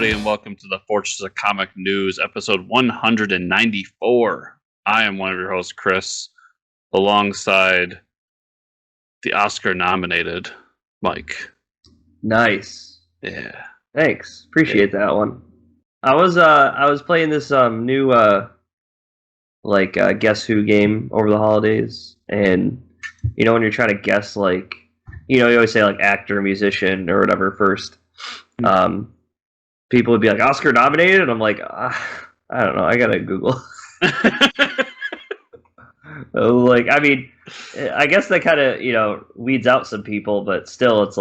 everybody, and welcome to the Fortress of Comic News, episode 194. I am one of your hosts, Chris, alongside the Oscar-nominated Mike. Nice. Yeah. Thanks. Appreciate that one. I was playing this new Guess Who game over the holidays, and when you're trying to guess, you always say actor, musician, or whatever first. People would be like, Oscar nominated, and I'm like, I don't know, I gotta Google. I guess that kind of weeds out some people, but still, it's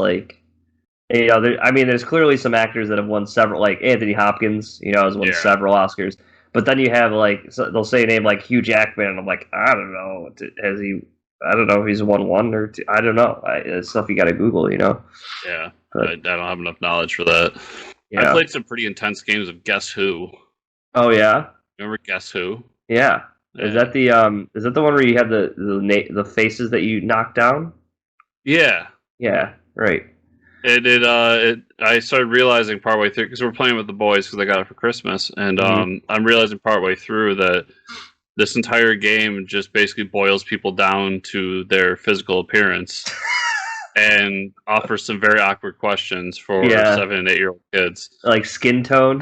there's clearly some actors that have won several, like Anthony Hopkins, has won several Oscars. But then you have they'll say a name like Hugh Jackman, and I'm like, I don't know, I don't know if he's won one or two. I don't know. It's stuff you got to Google, Yeah, but I don't have enough knowledge for that. Yeah. I played some pretty intense games of Guess Who. Oh yeah. Remember Guess Who? Yeah. Is that the one where you had the faces that you knocked down? Yeah. Yeah. Right. I started realizing partway through, because we're playing with the boys because I got it for Christmas, and I'm realizing partway through that this entire game just basically boils people down to their physical appearance and offers some very awkward questions for 7 and 8 year old kids, like skin tone.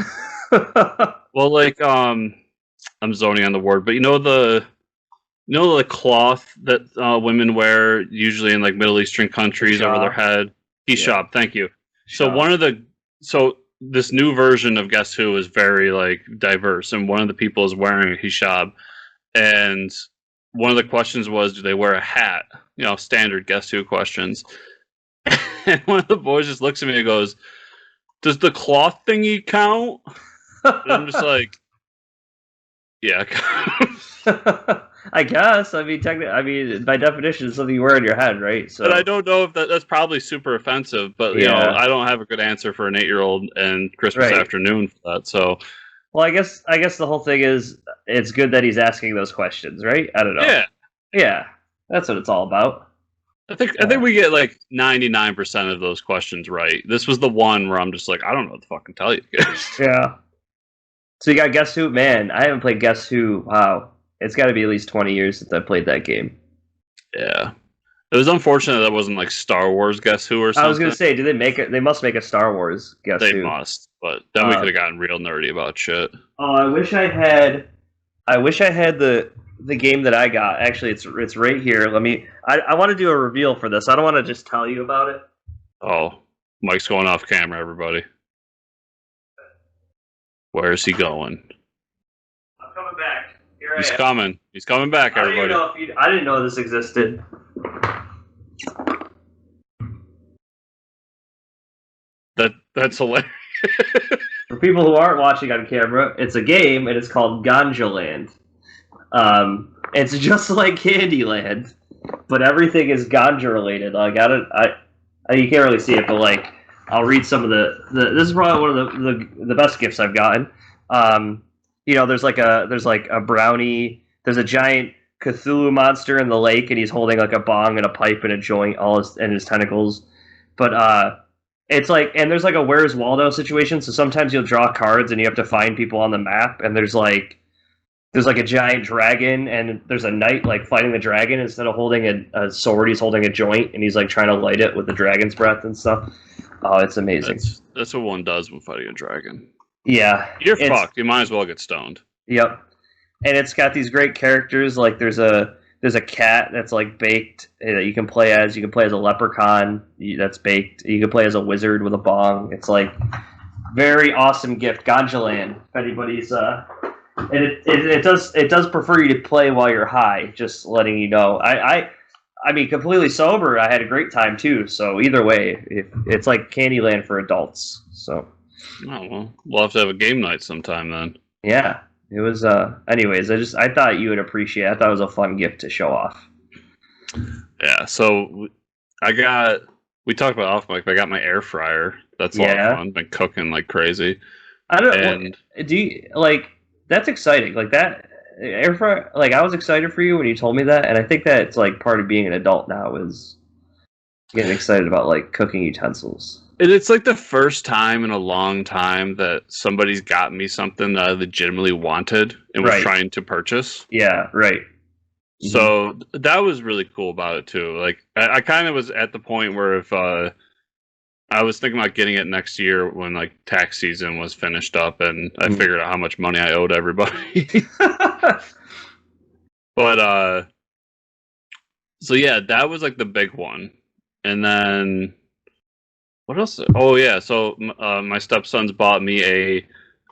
Well, I'm zoning on the word, but the cloth that women wear usually in Middle Eastern countries over their head. Hijab, thank you. So this new version of Guess Who is very diverse, and one of the people is wearing a hijab, and one of the questions was, do they wear a hat? Standard Guess Who questions. And one of the boys just looks at me and goes, does the cloth thingy count? And I'm just like, yeah. I guess. Technically, by definition, it's something you wear on your head, right? So, but I don't know if that's probably super offensive. But I don't have a good answer for an 8-year-old and Christmas afternoon for that. So, well, I guess the whole thing is it's good that he's asking those questions, right? I don't know. Yeah, that's what it's all about. I think we get 99% of those questions right. This was the one where I'm just like, I don't know what to fucking tell you guys. Yeah. So you got Guess Who? Man, I haven't played Guess Who. Wow. It's got to be at least 20 years since I played that game. Yeah. It was unfortunate that wasn't Star Wars Guess Who or something. I was going to say, did they make it? They must make a Star Wars Guess Who. They must, but then we could have gotten real nerdy about shit. Oh, I wish I had the game that I got. Actually, it's right here. I want to do a reveal for this. I don't want to just tell you about it. Oh, Mike's going off camera, everybody. Where is he going? I'm coming back. He's coming. He's coming back, everybody. I didn't know this existed. That's hilarious. For people who aren't watching on camera, it's a game, and it's called Ganjaland. It's just like Candyland, but everything is ganja related. You can't really see it, but I'll read some of the. This is probably one of the best gifts I've gotten. There's a brownie. There's a giant Cthulhu monster in the lake, and he's holding a bong and a pipe and a joint, and his tentacles. But it's and there's a Where's Waldo situation. So sometimes you'll draw cards and you have to find people on the map, and there's a giant dragon, and there's a knight fighting the dragon. Instead of holding a sword, he's holding a joint, and he's trying to light it with the dragon's breath and stuff. Oh, it's amazing. That's what one does when fighting a dragon. Yeah. You're fucked. You might as well get stoned. Yep. And it's got these great characters. There's a cat that's baked that you can play as. You can play as a leprechaun that's baked. You can play as a wizard with a bong. It's very awesome gift. Ganjaland. If anybody's and it does prefer you to play while you're high, just letting you know. I mean, completely sober, I had a great time too. So either way, it's like Candyland for adults. So, oh well, we'll have to have a game night sometime then. Yeah, it was. Anyways, I thought you would appreciate it. I thought it was a fun gift to show off. Yeah. So we talked about off mic, but I got my air fryer. That's a lot of fun. Been cooking like crazy. I don't know. Do you that's exciting? That air fryer, I was excited for you when you told me that, and I think that's part of being an adult now is getting excited about cooking utensils. it's like the first time in a long time that somebody's got me something that I legitimately wanted and was Right. trying to purchase. Yeah, right. So that was really cool about it too. Like I kind of was at the point where if I was thinking about getting it next year when like tax season was finished up and I figured out how much money I owed everybody. But so yeah, that was like the big one. And then what else? Oh yeah, so my stepson's bought me a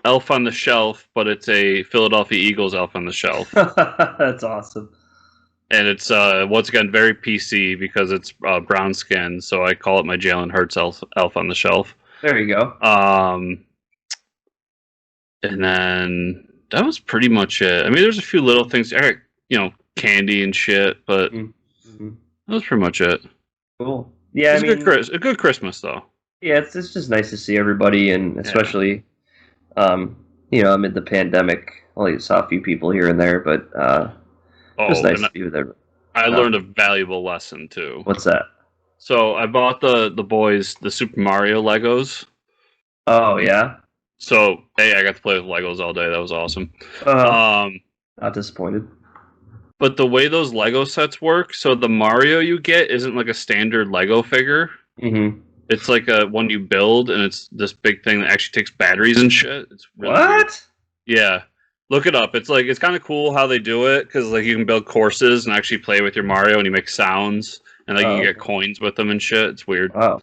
Elf on the Shelf, but it's a Philadelphia Eagles Elf on the Shelf. That's awesome. And it's once again very PC because it's brown skin, so I call it my Jalen Hurts elf on the Shelf. There you go. And then that was pretty much it. I mean, there's a few little things, candy and shit, but that was pretty much it. Cool. Yeah, I mean, a good Christmas though. Yeah, it's just nice to see everybody, and especially, amid the pandemic. I only saw a few people here and there, but just nice to be with everybody. I learned a valuable lesson too. What's that? So I bought the boys the Super Mario Legos. Oh yeah. So hey, I got to play with Legos all day. That was awesome. Not disappointed. But the way those Lego sets work, so the Mario you get isn't like a standard Lego figure. Mm-hmm. It's like a one you build, and it's this big thing that actually takes batteries and shit. It's really weird. Yeah, look it up. It's kind of cool how they do it because like you can build courses and actually play with your Mario, and you make sounds, and like you get coins with them and shit. It's weird. Wow.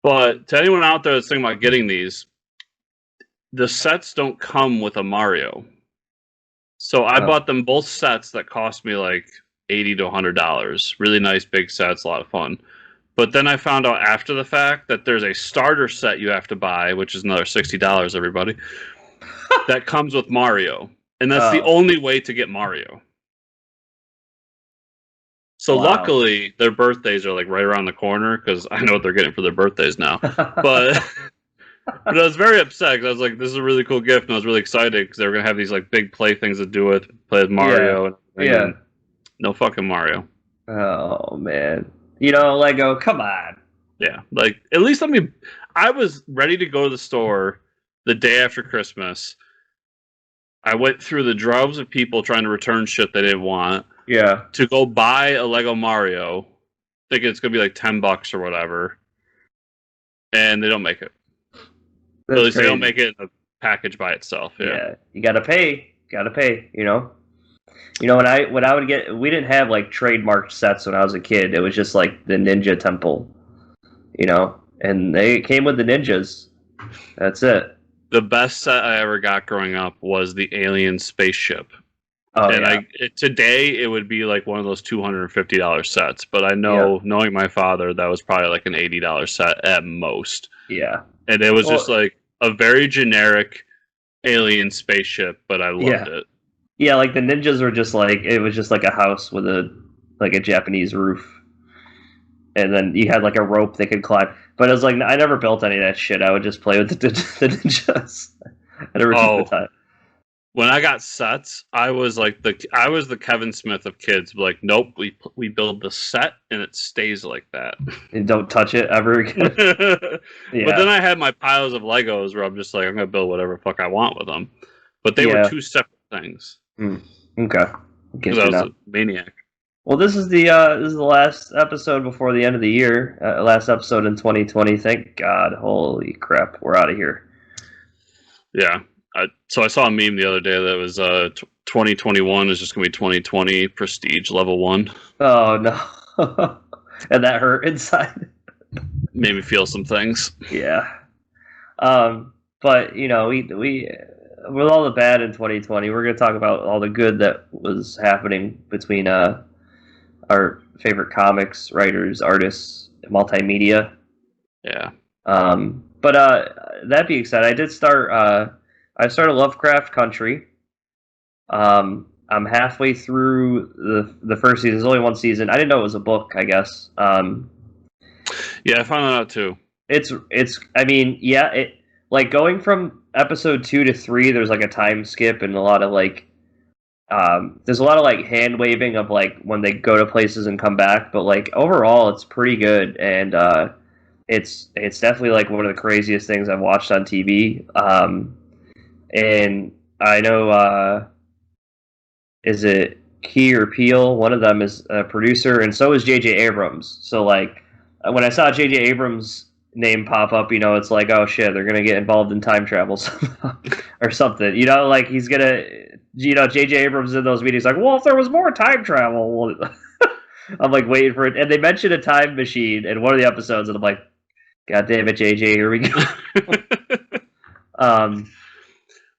But to anyone out there that's thinking about getting these, the sets don't come with a Mario. So I bought them both sets that cost me like $80 to $100. Really nice big sets, a lot of fun. But then I found out after the fact that there's a starter set you have to buy, which is another $60, everybody, that comes with Mario. And that's the only way to get Mario. So luckily, their birthdays are like right around the corner because I know what they're getting for their birthdays now. But I was very upset because I was like, this is a really cool gift. And I was really excited because they were going to have these like big play things to do with, play with Mario. Yeah. And no fucking Mario. Oh, man. Lego, come on. Yeah, like at least I was ready to go to the store the day after Christmas. I went through the droves of people trying to return shit they didn't want. Yeah. To go buy a Lego Mario, thinking it's gonna be like $10 or whatever, and they don't make it. At least they don't make it in a package by itself. Yeah, you gotta pay. When I would get, we didn't have like trademarked sets when I was a kid. It was just like the Ninja Temple, and they came with the ninjas. That's it. The best set I ever got growing up was the Alien spaceship. Oh, and today it would be like one of those $250 sets, but I know, knowing my father, that was probably like an $80 set at most. Yeah, and it was just like a very generic alien spaceship, but I loved it. Yeah, like the ninjas were just like, it was just like a house with a Japanese roof. And then you had like a rope they could climb. But it was like, I never built any of that shit. I would just play with the ninjas. I never took the time. When I got sets, I was the Kevin Smith of kids. Like, nope, we build the set and it stays like that. And don't touch it ever again. But then I had my piles of Legos where I'm just like, I'm gonna build whatever the fuck I want with them. But they were two separate things. Okay. Because I was a maniac. Well, this is the last episode before the end of the year. Last episode in 2020. Thank God. Holy crap, we're out of here. Yeah. So I saw a meme the other day that was 2021 is just going to be 2020 Prestige level 1. Oh, no. And that hurt inside. Made me feel some things. Yeah. But, we with all the bad in 2020, we're going to talk about all the good that was happening between our favorite comics, writers, artists, multimedia. Yeah. But that being said, I did start... I started Lovecraft Country. I'm halfway through the first season. There's only one season. I didn't know it was a book, I guess. Yeah, I found that out too. It's I mean, yeah, it like going from episode 2 to 3, there's like a time skip and a lot of like there's a lot of like hand waving of like when they go to places and come back, but like overall it's pretty good, and it's definitely like one of the craziest things I've watched on TV. And I know, is it Key or Peele? One of them is a producer, and so is J.J. Abrams. So like when I saw J.J. Abrams' name pop up, it's like, oh shit, they're gonna get involved in time travel somehow or something. Like he's gonna, J.J. Abrams in those meetings like, well, if there was more time travel, well, I'm like waiting for it, and they mentioned a time machine in one of the episodes, and I'm like, God damn it, JJ, here we go.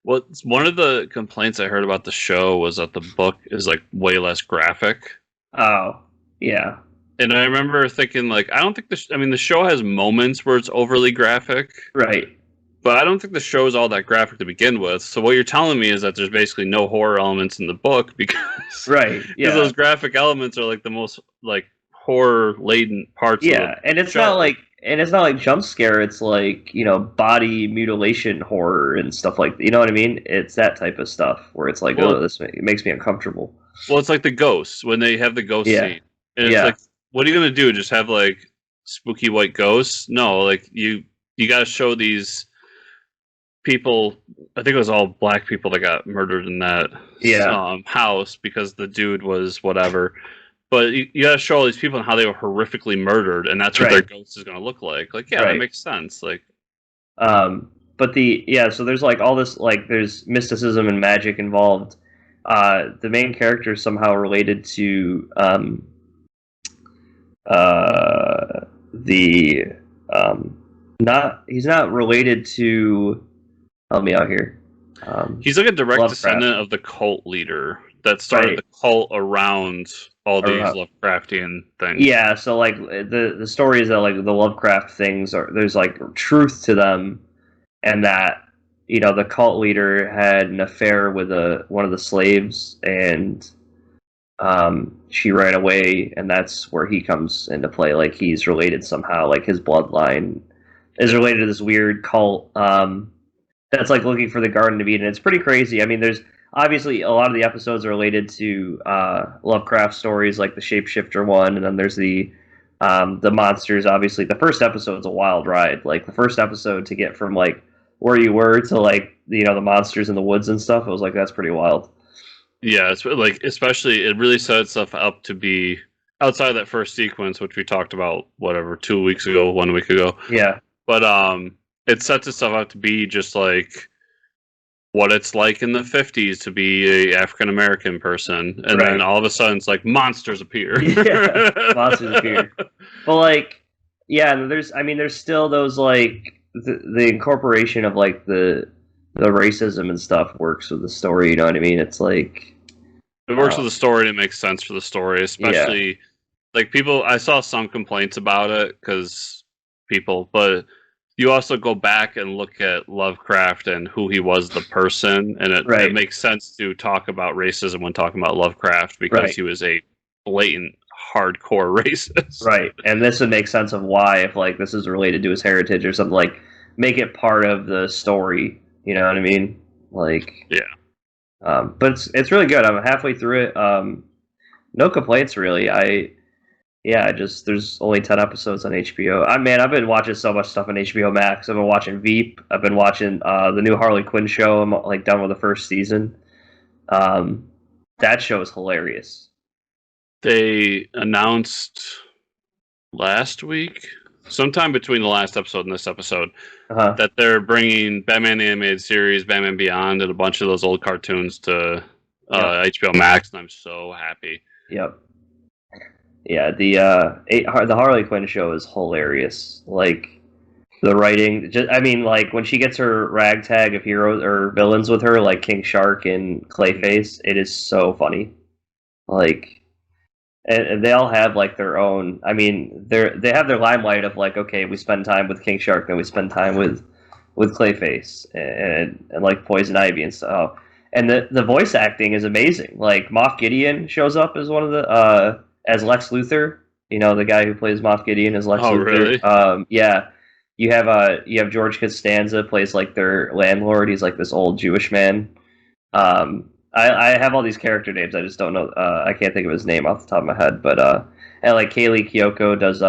Well, one of the complaints I heard about the show was that the book is like way less graphic. Oh, yeah. And I remember thinking, like, I don't think the show has moments where it's overly graphic. Right. But I don't think the show is all that graphic to begin with. So what you're telling me is that there's basically no horror elements in the book because right, yeah, because those graphic elements are like the most like horror laden parts. Yeah, of the and it's show. not like jump scare. It's like body mutilation horror and stuff like you know what I mean. It's that type of stuff where it's like, oh, it makes me uncomfortable. Well, it's like the ghosts when they have the ghost scene, and it's like, what are you gonna do? Just have like spooky white ghosts? No, like you got to show these people. I think it was all black people that got murdered in that house because the dude was whatever. But you got to show all these people and how they were horrifically murdered, and that's what their ghost is going to look like. Like, yeah, that makes sense. Like, but so there's like all this like there's mysticism and magic involved. The main character is somehow related to he's not related to. Help me out here. He's like a direct descendant of the cult leader that started the cult around all these Lovecraftian things. Yeah, so like the story is that like the Lovecraft things there's like truth to them, and that the cult leader had an affair with one of the slaves, and she ran away, and that's where he comes into play. Like he's related somehow, like his bloodline is related to this weird cult that's like looking for the Garden of Eden. It's pretty crazy. I mean, there's obviously a lot of the episodes are related to Lovecraft stories, like the Shapeshifter one, and then there's the monsters. Obviously, the first episode's a wild ride. Like the first episode to get from like where you were to like the monsters in the woods and stuff. It was like that's pretty wild. Yeah, it's like especially it really set itself up to be outside of that first sequence, which we talked about 1 week ago. Yeah, but it sets itself up to be just like what it's like in the 50s to be a African American person, and then all of a sudden it's like monsters appear. Monsters appear. But like, there's still those like the incorporation of like the racism and stuff works with the story. You know what I mean? It's like it works with the story. And it makes sense for the story, especially like people. I saw some complaints about it because but you also go back and look at Lovecraft and who he was, the person, and it makes sense to talk about racism when talking about Lovecraft because he was a blatant, hardcore racist. Right, and this would make sense of why if like this is related to his heritage or something. Like make it part of the story. You know what I mean? Like but it's really good. I'm halfway through it. No complaints really. There's only 10 episodes on HBO. I've been watching so much stuff on HBO Max. I've been watching Veep. I've been watching the new Harley Quinn show. I'm like done with the first season. That show is hilarious. They announced last week, sometime between the last episode and this episode, that they're bringing Batman the Animated Series, Batman Beyond, and a bunch of those old cartoons to HBO Max, and I'm so happy. Yep. Yeah, the Harley Quinn show is hilarious. Like the writing, like when she gets her ragtag of heroes or villains with her, like King Shark and Clayface, it is so funny. Like, and they all have like their own. I mean, they have their limelight of like, okay, we spend time with King Shark, then we spend time with Clayface and like Poison Ivy and stuff. And the voice acting is amazing. Like Moff Gideon shows up as one of the as Lex Luthor, the guy who plays Moff Gideon as Lex Luthor. Really? Yeah. You have George Costanza plays like their landlord. He's like this old Jewish man. I have all these character names. I just don't know. I can't think of his name off the top of my head. But and like Kaylee Kiyoko does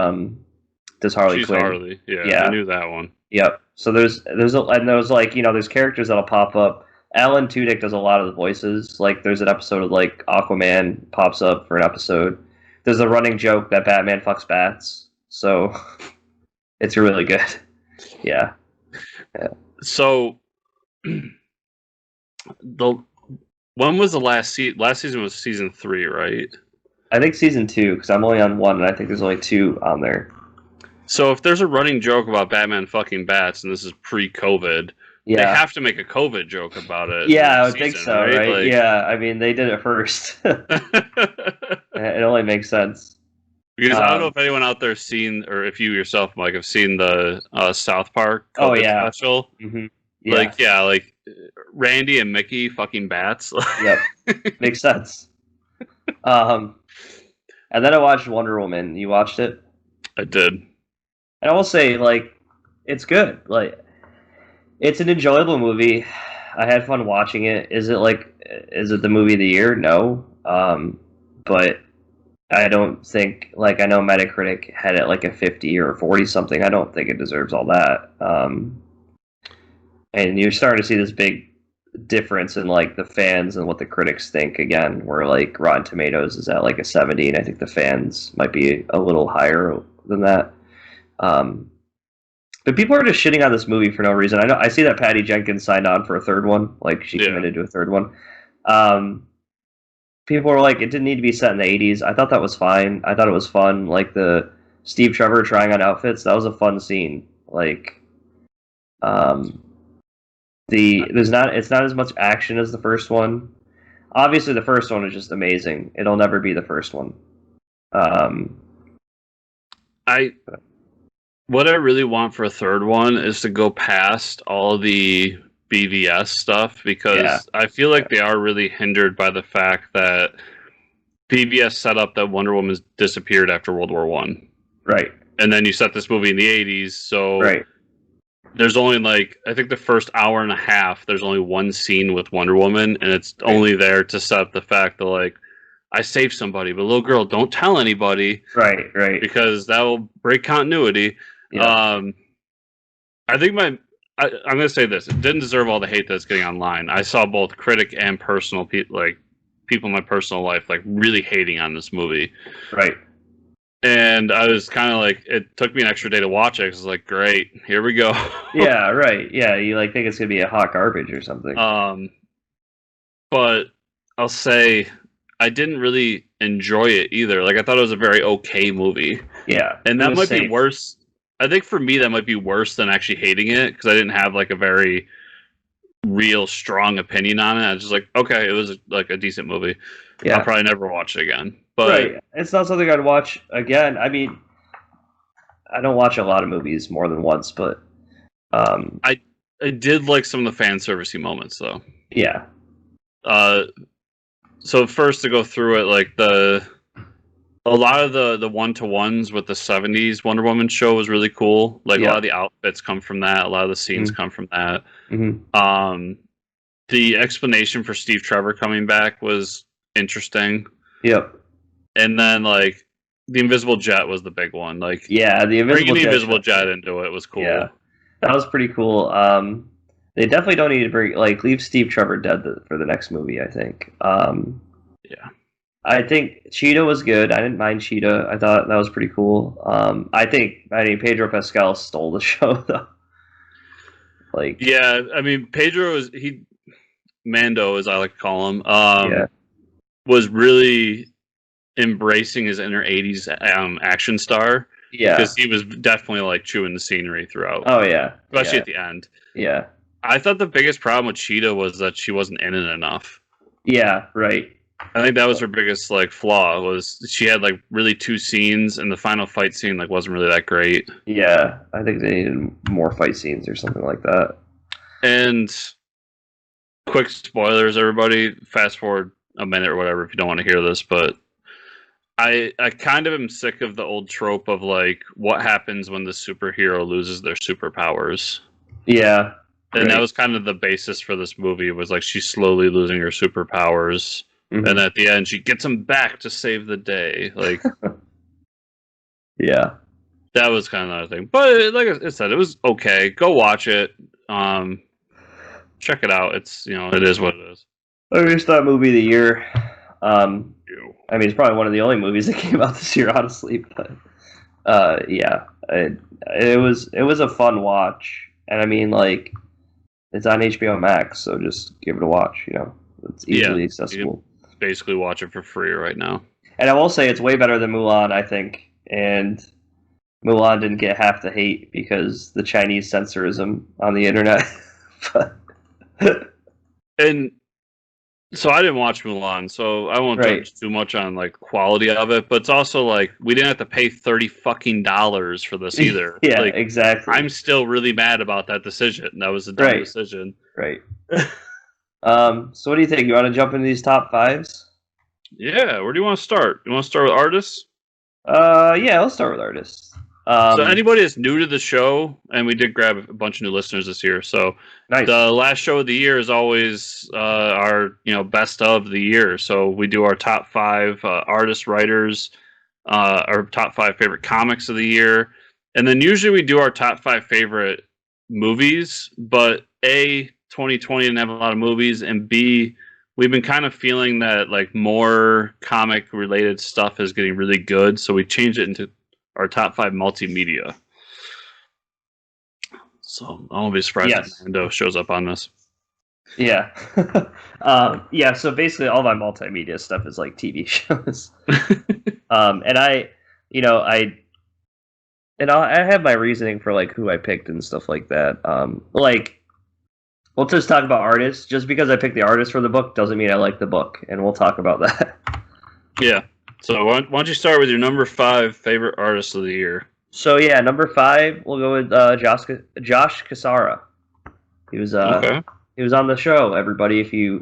does Harley She's Quinn. Harley. Yeah, Yeah. I knew that one. Yep. So there's like, there's characters that'll pop up. Alan Tudyk does a lot of the voices. Like there's an episode of like Aquaman pops up for an episode. There's a running joke that Batman fucks bats. So it's really good. Yeah. So when was the last season? Last season was season 3, right? I think season 2, because I'm only on 1, and I think there's only 2 on there. So if there's a running joke about Batman fucking bats, and this is pre-COVID, they have to make a COVID joke about it. Yeah, I would think so, right? Like, yeah, I mean, they did it first. It only makes sense. Because I don't know if anyone out there seen, or if you yourself, Mike, have seen the South Park COVID special. Mm-hmm. Yeah. Like Randy and Mickey fucking bats. Yep, makes sense. And then I watched Wonder Woman. You watched it? I did. And I will say, like, it's good. Like, it's an enjoyable movie. I had fun watching it. Is it the movie of the year? No. But I don't think, like, I know Metacritic had it like a 50 or 40 something. I don't think it deserves all that. And you're starting to see this big difference in like the fans and what the critics think again, where like Rotten Tomatoes is at like a 70, and I think the fans might be a little higher than that. But people are just shitting on this movie for no reason. I see that Patty Jenkins signed on for a third one, like she committed to a third one. People were like, it didn't need to be set in the 80s. I thought that was fine. I thought it was fun. Like the Steve Trevor trying on outfits, that was a fun scene. Like, it's not as much action as the first one. Obviously, the first one is just amazing. It'll never be the first one. What I really want for a third one is to go past all the BVS stuff, because I feel like they are really hindered by the fact that BVS set up that Wonder Woman disappeared after World War I. Right. And then you set this movie in the 80s, so there's only like, I think the first hour and a half, there's only one scene with Wonder Woman, and it's only there to set up the fact that like, I saved somebody, but little girl, don't tell anybody. Right. Because that will break continuity. Yeah. I think I'm going to say this. It didn't deserve all the hate that's getting online. I saw both critic and personal people in my personal life like really hating on this movie. Right. And I was kind of like, it took me an extra day to watch it. I was like, great, here we go. Yeah, right. Yeah, you like think it's going to be a hot garbage or something. But I'll say I didn't really enjoy it either. Like, I thought it was a very okay movie. Yeah. And that might be worse. I think for me, that might be worse than actually hating it, because I didn't have like a very real strong opinion on it. I was just like, okay, it was like a decent movie. Yeah. I'll probably never watch it again. But it's not something I'd watch again. I mean, I don't watch a lot of movies more than once, but I did like some of the fan servicey moments though. Yeah. So first, to go through it, like a lot of the one-to-ones with the 70s Wonder Woman show was really cool. Like a lot of the outfits come from that. A lot of the scenes come from that. Mm-hmm. The explanation for Steve Trevor coming back was interesting. Yep. And then like the invisible jet was the big one. Like the bringing the invisible jet into it was cool. Yeah, that was pretty cool. They definitely don't need to leave Steve Trevor dead for the next movie, I think. Yeah. I think Cheetah was good. I didn't mind Cheetah. I thought that was pretty cool. I think Pedro Pascal stole the show though. Like, yeah, I mean Mando, as I like to call him, was really embracing his inner 80s action star. Yeah. Because he was definitely like chewing the scenery throughout. Oh yeah. Especially at the end. Yeah. I thought the biggest problem with Cheetah was that she wasn't in it enough. Yeah, right. I think that was her biggest like flaw, was she had like really 2 scenes, and the final fight scene like wasn't really that great. Yeah, I think they needed more fight scenes or something like that. And quick spoilers, everybody, fast forward a minute or whatever if you don't want to hear this, but I kind of am sick of the old trope of like what happens when the superhero loses their superpowers. Yeah. And that was kind of the basis for this movie, was like she's slowly losing her superpowers. Mm-hmm. And at the end, she gets them back to save the day. Like, yeah. That was kind of another thing. But like I said, it was okay. Go watch it. Check it out. It's it is what it is. I just thought movie of the year. Ew. I mean, it's probably one of the only movies that came out this year, honestly. But yeah, it was a fun watch, and I mean, like, it's on HBO Max, so just give it a watch. It's easily accessible. You can basically watch it for free right now. And I will say it's way better than Mulan, I think. And Mulan didn't get half the hate because the Chinese censorism on the internet. And so I didn't watch Mulan, so I won't judge too much on like quality of it. But it's also like we didn't have to pay $30 for this either. Yeah, like, exactly. I'm still really mad about that decision. That was a dumb decision. Right. So what do you think? You want to jump into these top fives? Yeah. Where do you want to start? You want to start with artists? Yeah, let's start with artists. So anybody that's new to the show, and we did grab a bunch of new listeners this year. So nice. The last show of the year is always our best of the year. So we do our top 5 artists, writers, our top 5 favorite comics of the year, and then usually we do our top 5 favorite movies. But A, 2020 didn't have a lot of movies, and B, we've been kind of feeling that like more comic related stuff is getting really good, so we changed it into our top 5 multimedia. So I won't be surprised if Mando shows up on this. Yeah. Yeah, so basically all my multimedia stuff is like TV shows. And I have my reasoning for like who I picked and stuff like that. Like, we'll just talk about artists. Just because I picked the artist for the book doesn't mean I like the book, and we'll talk about that. Yeah. So why don't you start with your number 5 favorite artist of the year? So yeah, number 5, we'll go with Josh Cassara. He was he was on the show. Everybody, if you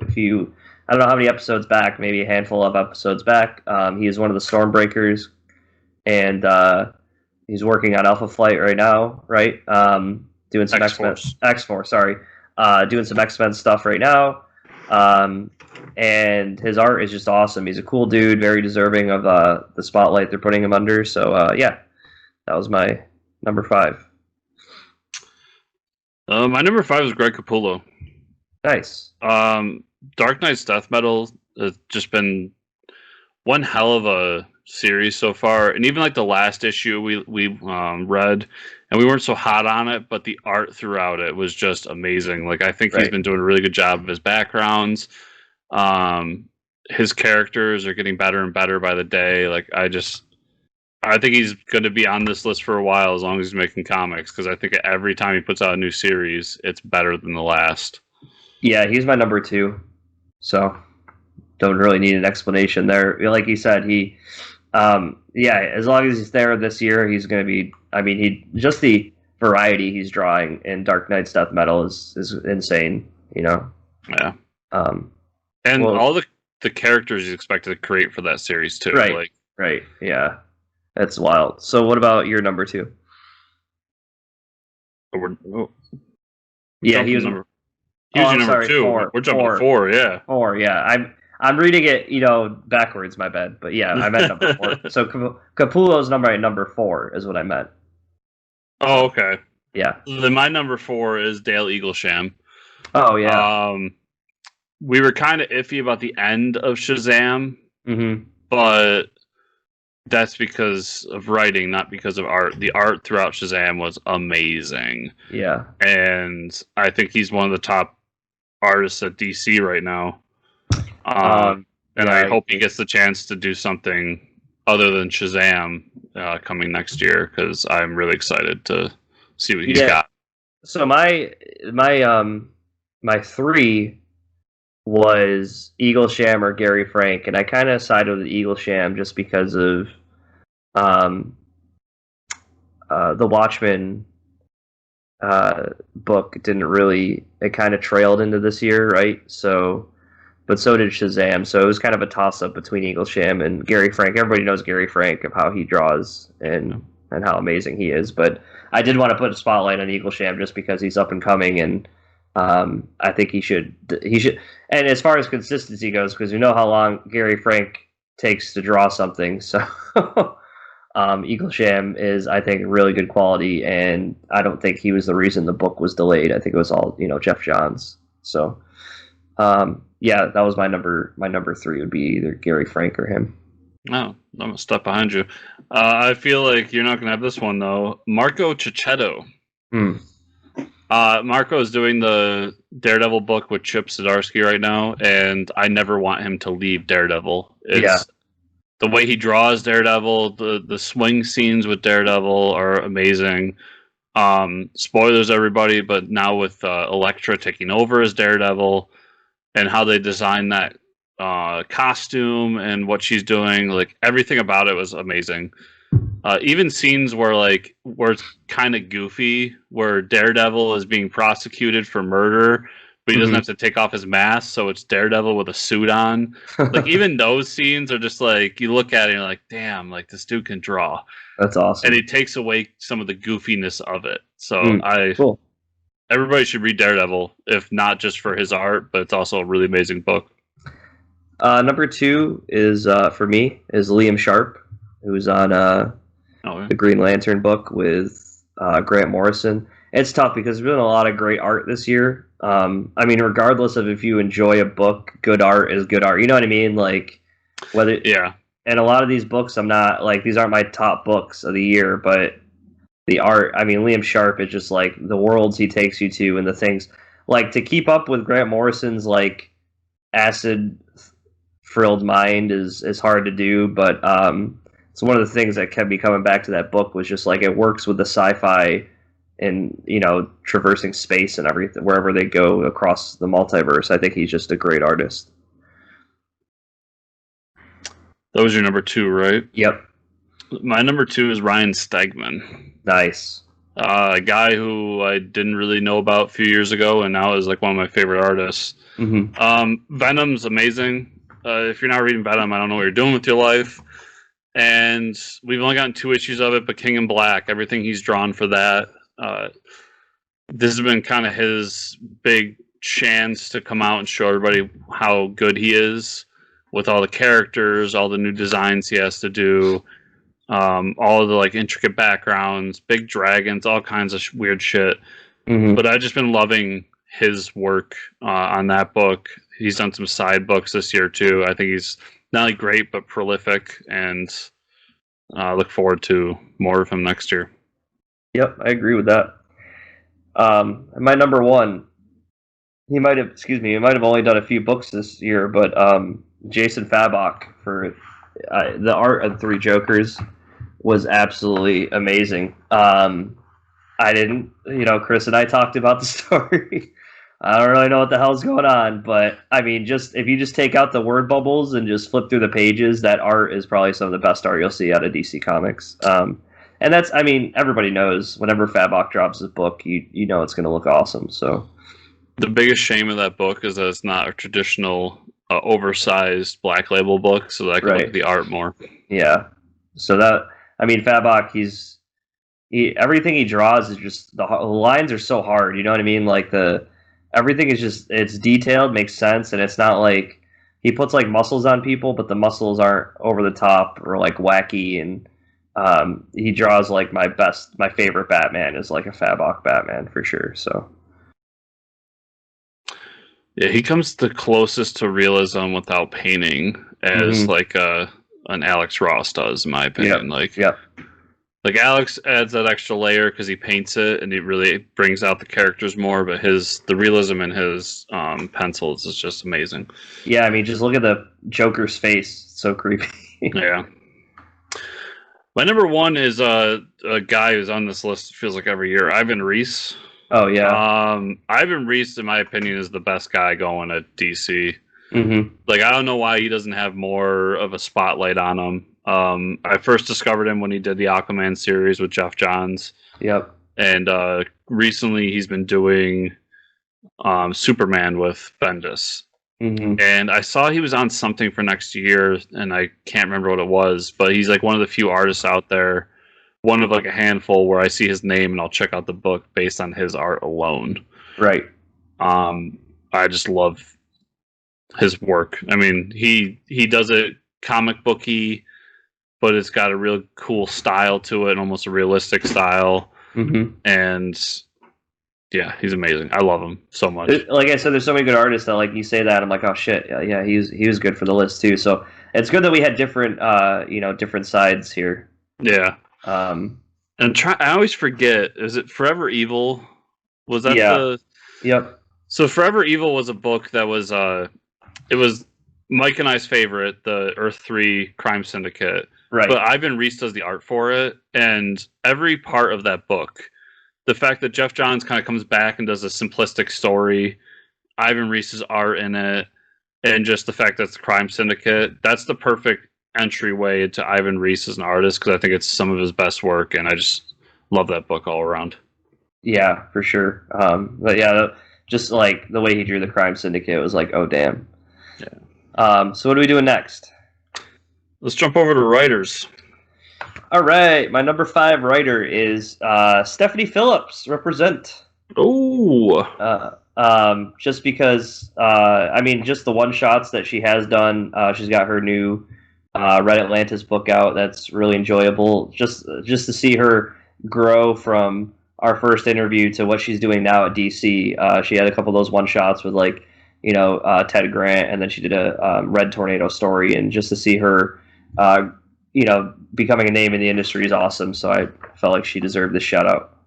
I don't know how many episodes back, maybe a handful of episodes back. He is one of the Stormbreakers, and he's working on Alpha Flight right now, right? Doing some X-Force, sorry. Doing some X-Men stuff right now. And his art is just awesome. He's a cool dude, very deserving of the spotlight they're putting him under. So yeah, that was my number 5. My number 5 is Greg Capullo. Nice. Dark Knight's Death Metal has just been one hell of a series so far, and even like the last issue we read, and we weren't so hot on it, but the art throughout it was just amazing. Like, I think he's been doing a really good job of his backgrounds. His characters are getting better and better by the day. Like, I think he's going to be on this list for a while as long as he's making comics, because I think every time he puts out a new series, it's better than the last. Yeah, he's my number 2, so don't really need an explanation there. Like you said, he, as long as he's there this year, he's going to be. I mean, just the variety he's drawing in Dark Knight's Death Metal is insane. Yeah. And all the characters he's expected to create for that series too. Right. Yeah, that's wild. So, what about your number 2? Yeah, he was number. He was your number 2. We're jumping to 4. Yeah. 4. Yeah. I'm reading it, backwards. My bad. But yeah, I meant number 4. So Capullo's number 4 is what I meant. Oh, okay. Yeah. Then my number 4 is Dale Eaglesham. Oh yeah. We were kind of iffy about the end of Shazam, but that's because of writing, not because of art. The art throughout Shazam was amazing. Yeah. And I think he's one of the top artists at DC right now. And I hope he gets the chance to do something other than Shazam coming next year, because I'm really excited to see what he's got. So my 3 was Eaglesham or Gary Frank, and I kind of sided with Eaglesham just because of the Watchmen book didn't really. It kind of trailed into this year, right? So. But so did Shazam, so it was kind of a toss-up between Eaglesham and Gary Frank. Everybody knows Gary Frank, of how he draws and how amazing he is. But I did want to put a spotlight on Eaglesham just because he's up and coming, and I think he should. And as far as consistency goes, because you know how long Gary Frank takes to draw something, so Eaglesham is, I think, really good quality, and I don't think he was the reason the book was delayed. I think it was all Jeff Johns. So yeah, that was my number three would be either Gary Frank or him. No, I'm a step behind you. I feel like you're not going to have this one, though. Marco Cicchetto. Hmm. Marco is doing the Daredevil book with Chip Zdarsky right now, and I never want him to leave Daredevil. It's the way he draws Daredevil, the swing scenes with Daredevil are amazing. Spoilers, everybody, but now with Elektra taking over as Daredevil, and how they designed that costume and what she's doing, like everything about it was amazing. Even scenes where it's kind of goofy, where Daredevil is being prosecuted for murder, but he doesn't have to take off his mask, so it's Daredevil with a suit on. Like even those scenes are just like you look at it and you're like, damn, like this dude can draw. That's awesome. And he takes away some of the goofiness of it. So cool. Everybody should read Daredevil, if not just for his art, but it's also a really amazing book. Number two is for me is Liam Sharp, who's on the Green Lantern book with Grant Morrison. It's tough because there's been a lot of great art this year. I mean, regardless of if you enjoy a book, good art is good art. You know what I mean? Like whether And a lot of these books, I'm not like these aren't my top books of the year, but the art. I mean, Liam Sharp is just like the worlds he takes you to and the things like to keep up with Grant Morrison's like acid frilled mind is hard to do, but it's one of the things that kept me coming back to that book was just like it works with the sci-fi and traversing space and everything wherever they go across the multiverse. I think he's just a great artist. That was your number two, right? Yep. My number two is Ryan Stegman. Nice. A guy who I didn't really know about a few years ago, and now is like one of my favorite artists. Venom's amazing. If you're not reading Venom, I don't know what you're doing with your life. And we've only gotten 2 issues of it, but King in Black, everything he's drawn for that. This has been kind of his big chance to come out and show everybody how good he is with all the characters, all the new designs he has to do, all of the like intricate backgrounds, big dragons, all kinds of weird shit. But I've just been loving his work on that book. He's done some side books this year too. I think he's not only great but prolific, and look forward to more of him next year. Yep, I agree with that. My number one, he might have only done a few books this year, but Jason Fabok for the art of Three Jokers was absolutely amazing. I didn't, Chris and I talked about the story. I don't really know what the hell's going on, but I mean, if you just take out the word bubbles and just flip through the pages, that art is probably some of the best art you'll see out of DC Comics. And that's, I mean, everybody knows whenever Fabok drops his book, you know it's going to look awesome. So the biggest shame of that book is that it's not a traditional oversized Black Label book, so that I can look at the art more. Yeah. So that, I mean, Fabok, everything he draws is just the lines are so hard. You know what I mean? Like everything is just it's detailed, makes sense, and it's not like he puts like muscles on people, but the muscles aren't over the top or like wacky. And he draws like my favorite Batman is like a Fabok Batman for sure. So yeah, he comes the closest to realism without painting as like an Alex Ross does, in my opinion. Like Alex adds that extra layer because he paints it and he really brings out the characters more, but the realism in his pencils is just amazing. Yeah, I mean, just look at the Joker's face; it's so creepy. Yeah. My number one is a guy who's on this list. Feels like every year, Ivan Reis. Oh yeah. Ivan Reis, in my opinion, is the best guy going at DC. Like I don't know why he doesn't have more of a spotlight on him. I first discovered him when he did the Aquaman series with Jeff Johns. Yep. And recently he's been doing Superman with Bendis. And I saw he was on something for next year, and I can't remember what it was, but he's like one of the few artists out there, one of like a handful where I see his name and I'll check out the book based on his art alone. Right. I just love his work. I mean, he does it comic booky but it's got a real cool style to it, and almost a realistic style. Mm-hmm. And yeah, he's amazing. I love him so much. Like I said, there's so many good artists that like you say that I'm like, oh shit, yeah, he was good for the list too. So it's good that we had different different sides here. Yeah. And I always forget. Is it Forever Evil? Was that the? Yep. So Forever Evil was a book that was it was Mike and I's favorite, the Earth 3 Crime Syndicate. Right. But Ivan Reis does the art for it, and every part of that book, the fact that Jeff Johns kind of comes back and does a simplistic story, Ivan Reis's art in it, and just the fact that it's Crime Syndicate, that's the perfect entryway to Ivan Reis as an artist, because I think it's some of his best work, and I just love that book all around. Yeah, for sure. But yeah, just like the way he drew the Crime Syndicate was like, oh damn. Yeah. So what are we doing next? Let's jump over to writers. All right, my number 5 writer is Stephanie Phillips. Represent. Oh. Just because just the one shots that she has done. She's got her new Red Atlantis book out. That's really enjoyable. Just to see her grow from our first interview to what she's doing now at DC. She had a couple of those one shots with Ted Grant, and then she did a Red Tornado story, and just to see her becoming a name in the industry is awesome. So I felt like she deserved this shout out.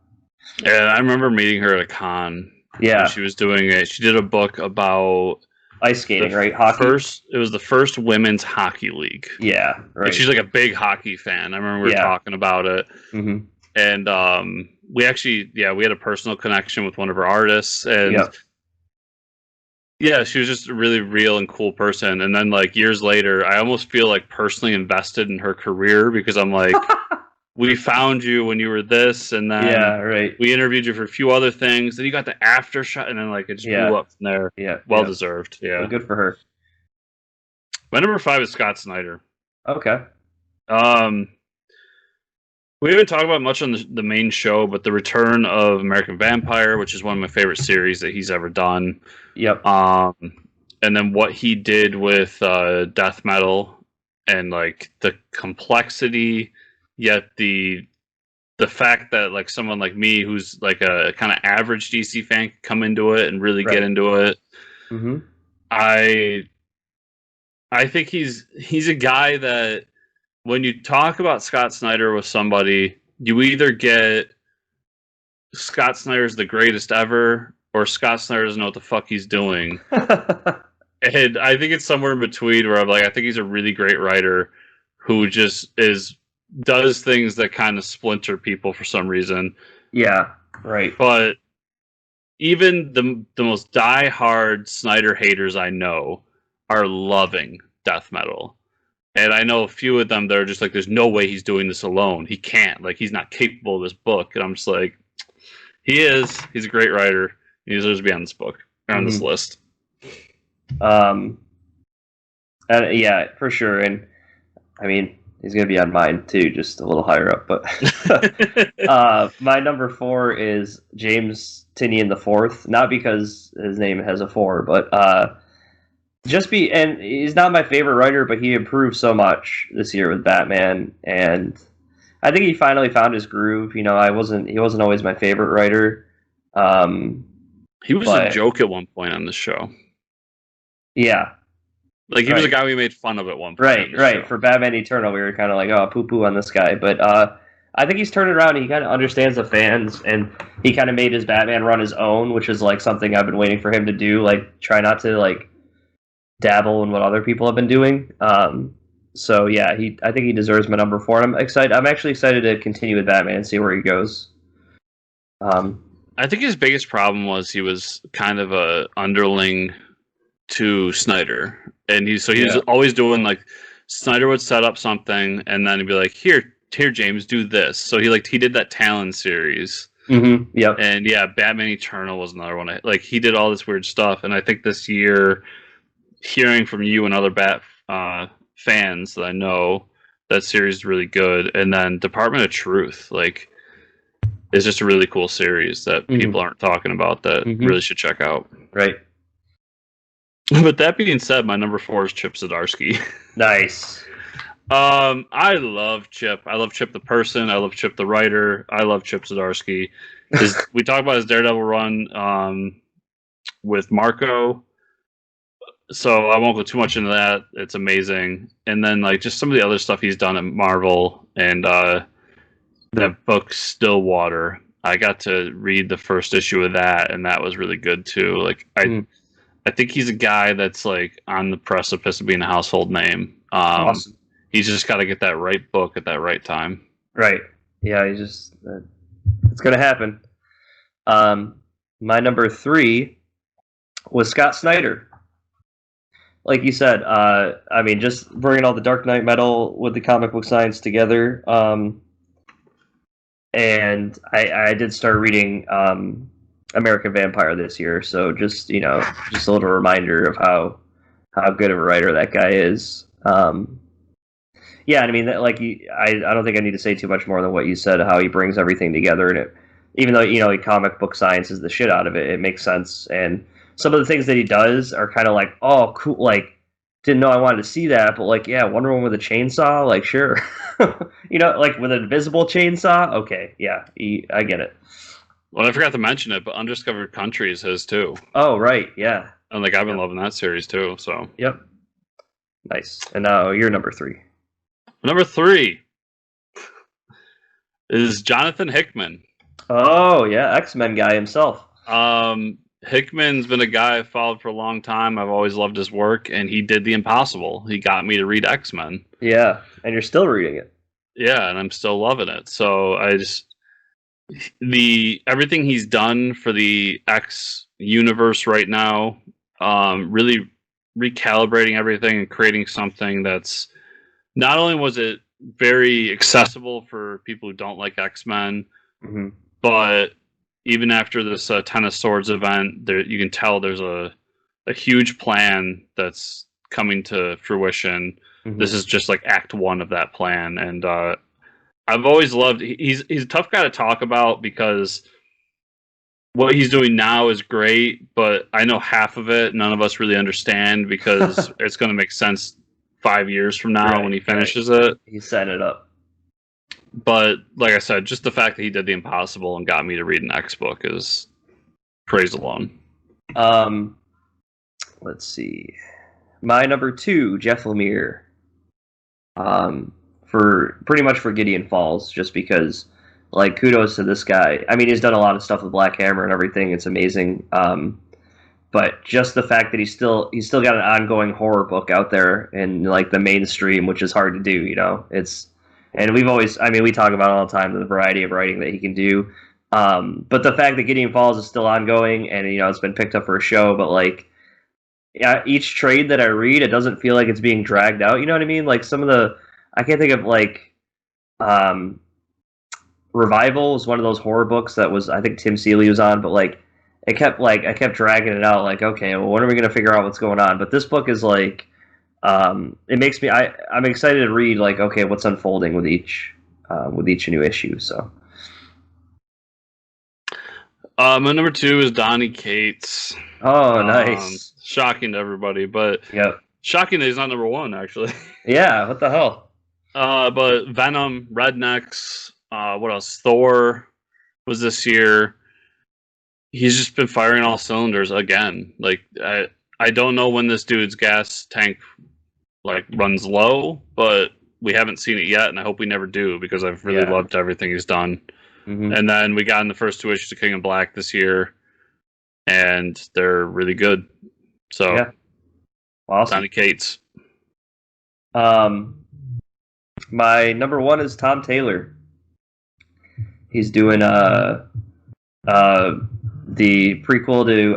Yeah, I remember meeting her at a con. Yeah, she was doing it. She did a book about ice skating, right? Hockey. It was the first women's hockey league. Yeah, right. And she's like a big hockey fan. I remember we were talking about it. Mm-hmm. And we actually, we had a personal connection with one of her artists, and yeah, she was just a really real and cool person. And then like years later, I almost feel like personally invested in her career, because I'm like, we found you when you were this, and then we interviewed you for a few other things, then you got the after shot, and then like it just blew up from there. Yeah, well deserved. Yeah, well, good for her. My number 5 is Scott Snyder. Okay. We haven't talked about much on the main show, but the return of American Vampire, which is one of my favorite series that he's ever done. Yep. And then what he did with death metal, and like the complexity, yet the fact that like someone like me, who's like a kind of average DC fan, can come into it and really get into it. Mm-hmm. I think he's a guy that, when you talk about Scott Snyder with somebody, you either get Scott Snyder's the greatest ever, or Scott Snyder doesn't know what the fuck he's doing. And I think it's somewhere in between, where I'm like, I think he's a really great writer who just does things that kind of splinter people for some reason. Yeah, right. But even the most diehard Snyder haters I know are loving death metal. And I know a few of them that are just like, there's no way he's doing this alone. He can't. Like, he's not capable of this book. And I'm just like, he is. He's a great writer. He deserves to be on this book, or on this list. And yeah, for sure. And I mean, he's going to be on mine too, just a little higher up. But my number 4 is James Tynion IV. Not because his name has a 4, but and he's not my favorite writer, but he improved so much this year with Batman, and I think he finally found his groove. He wasn't always my favorite writer. He was a joke at one point on the show. Yeah. Like, he was a guy we made fun of at one point. Right. Show. For Batman Eternal, we were kind of like, oh, poo-poo on this guy. But I think he's turned it around. He kind of understands the fans, and he kind of made his Batman run his own, which is like something I've been waiting for him to do. Like, try not to like dabble in what other people have been doing. So yeah, I think he deserves my number 4. And I'm actually excited to continue with Batman and see where he goes. I think his biggest problem was he was kind of a underling to Snyder, and he was always doing like, Snyder would set up something, and then he'd be like, here James, do this. So he did that Talon series. Mm-hmm. Yep. And yeah, Batman Eternal was another one. Like, he did all this weird stuff, and I think this year, hearing from you and other Bat fans that I know, that series is really good. And then Department of Truth, like, is just a really cool series that people aren't talking about that really should check out. Right. But that being said, my number 4 is Chip Zdarsky. Nice. I love Chip. I love Chip the person. I love Chip the writer. I love Chip Zdarsky. We talked about his Daredevil run with Marco, so I won't go too much into that. It's amazing. And then like just some of the other stuff he's done at Marvel and that book Stillwater. I got to read the first issue of that, and that was really good too. Like I think he's a guy that's like on the precipice of being a household name. Awesome. He's just got to get that right book at that right time. Right. Yeah, he just it's gonna happen. My number 3 was Scott Snyder. Like you said, I mean, just bringing all the Dark Knight metal with the comic book science together. And I did start reading American Vampire this year, so just just a little reminder of how good of a writer that guy is. Yeah, I mean, I don't think I need to say too much more than what you said. How he brings everything together, and even though comic book science is the shit out of it, it makes sense. And some of the things that he does are kind of like, oh, cool. Like, didn't know I wanted to see that, but like, yeah, Wonder Woman with a chainsaw, like, sure, like with an invisible chainsaw. Okay, yeah, I get it. Well, I forgot to mention it, but Undiscovered Country is his too. Oh, right, yeah. And like I've been loving that series too. So yep, nice. And now you're number 3. Number 3 is Jonathan Hickman. Oh yeah, X-Men guy himself. Hickman's been a guy I've followed for a long time. I've always loved his work, and he did the impossible. He got me to read X-Men. Yeah, and you're still reading it. Yeah, and I'm still loving it. So everything he's done for the X universe right now, really recalibrating everything and creating something that's not only was it very accessible for people who don't like X-Men, but even after this Ten of Swords event, you can tell there's a huge plan that's coming to fruition. This is just like Act 1 of that plan, and I've always loved. He's a tough guy to talk about because what he's doing now is great, but I know half of it none of us really understand because it's going to make sense 5 years from now when he finishes it. He's setting it up. But like I said, just the fact that he did the impossible and got me to read an X book is praise alone. Let's see. My number 2, Jeff Lemire. For pretty much for Gideon Falls, just because, like, kudos to this guy. I mean, he's done a lot of stuff with Black Hammer and everything. It's amazing. But just the fact that he's still got an ongoing horror book out there in like the mainstream, which is hard to do. And we talk about it all the time, the variety of writing that he can do. But the fact that Gideon Falls is still ongoing and it's been picked up for a show, but like, yeah, each trade that I read, it doesn't feel like it's being dragged out. You know what I mean? Like I can't think of like, Revival was one of those horror books that was, I think Tim Seeley was on, but like, I kept dragging it out. Like, okay, well, when are we going to figure out what's going on? But this book is like, it makes me, I'm excited to read like, okay, what's unfolding with each new issue. So, my number 2 is Donny Cates. Oh, nice. Shocking to everybody, but shocking that he's not number 1 actually. Yeah, what the hell? But Venom, Rednecks, what else? Thor was this year. He's just been firing all cylinders again. Like I don't know when this dude's gas tank like runs low, but we haven't seen it yet, and I hope we never do because I've really loved everything he's done. And then we got in the first 2 issues of King of Black this year, and they're really good. So, awesome. Donny Cates. My number 1 is Tom Taylor. He's doing the prequel to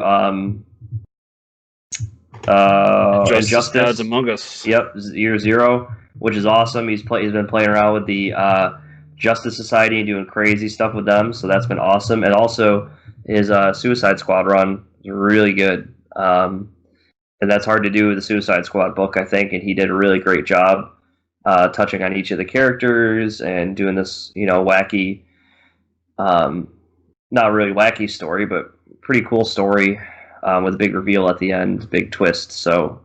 Justice Gods Among Us. Yep, Year Zero, which is awesome. He's been playing around with the Justice Society and doing crazy stuff with them, so that's been awesome. And also his Suicide Squad run is really good, and that's hard to do with the Suicide Squad book, I think. And he did a really great job touching on each of the characters and doing this, wacky. Not really wacky story, but pretty cool story. with a big reveal at the end, big twist. So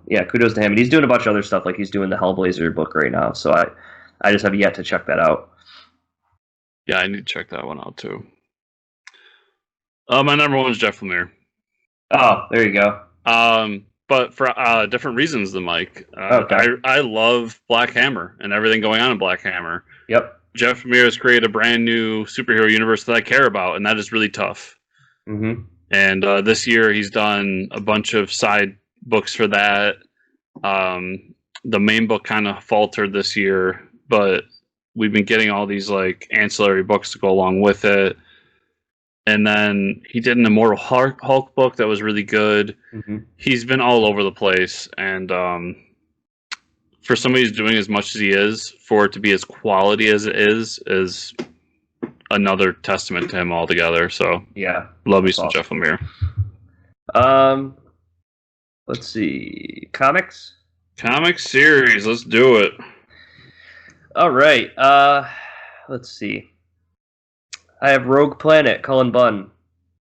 yeah, kudos to him. And he's doing a bunch of other stuff, like he's doing the Hellblazer book right now. So I just have yet to check that out. Yeah, I need to check that one out too. My number one is Jeff Lemire. Oh, there you go. But for different reasons than Mike. Okay. I love Black Hammer and everything going on in Black Hammer. Yep. Jeff Lemire has created a brand new superhero universe that I care about, and that is really tough. Mm-hmm. And this year he's done a bunch of side books for that. The main book kind of faltered this year, but we've been getting all these like ancillary books to go along with it. And then he did an Immortal Hulk book that was really good. Mm-hmm. He's been all over the place, and for somebody who's doing as much as he is, for it to be as quality as it is another testament to him altogether. So yeah, love me some Jeff Lemire. Let's see, comics series. Let's do it. All right. Let's see. I have Rogue Planet, Cullen Bunn,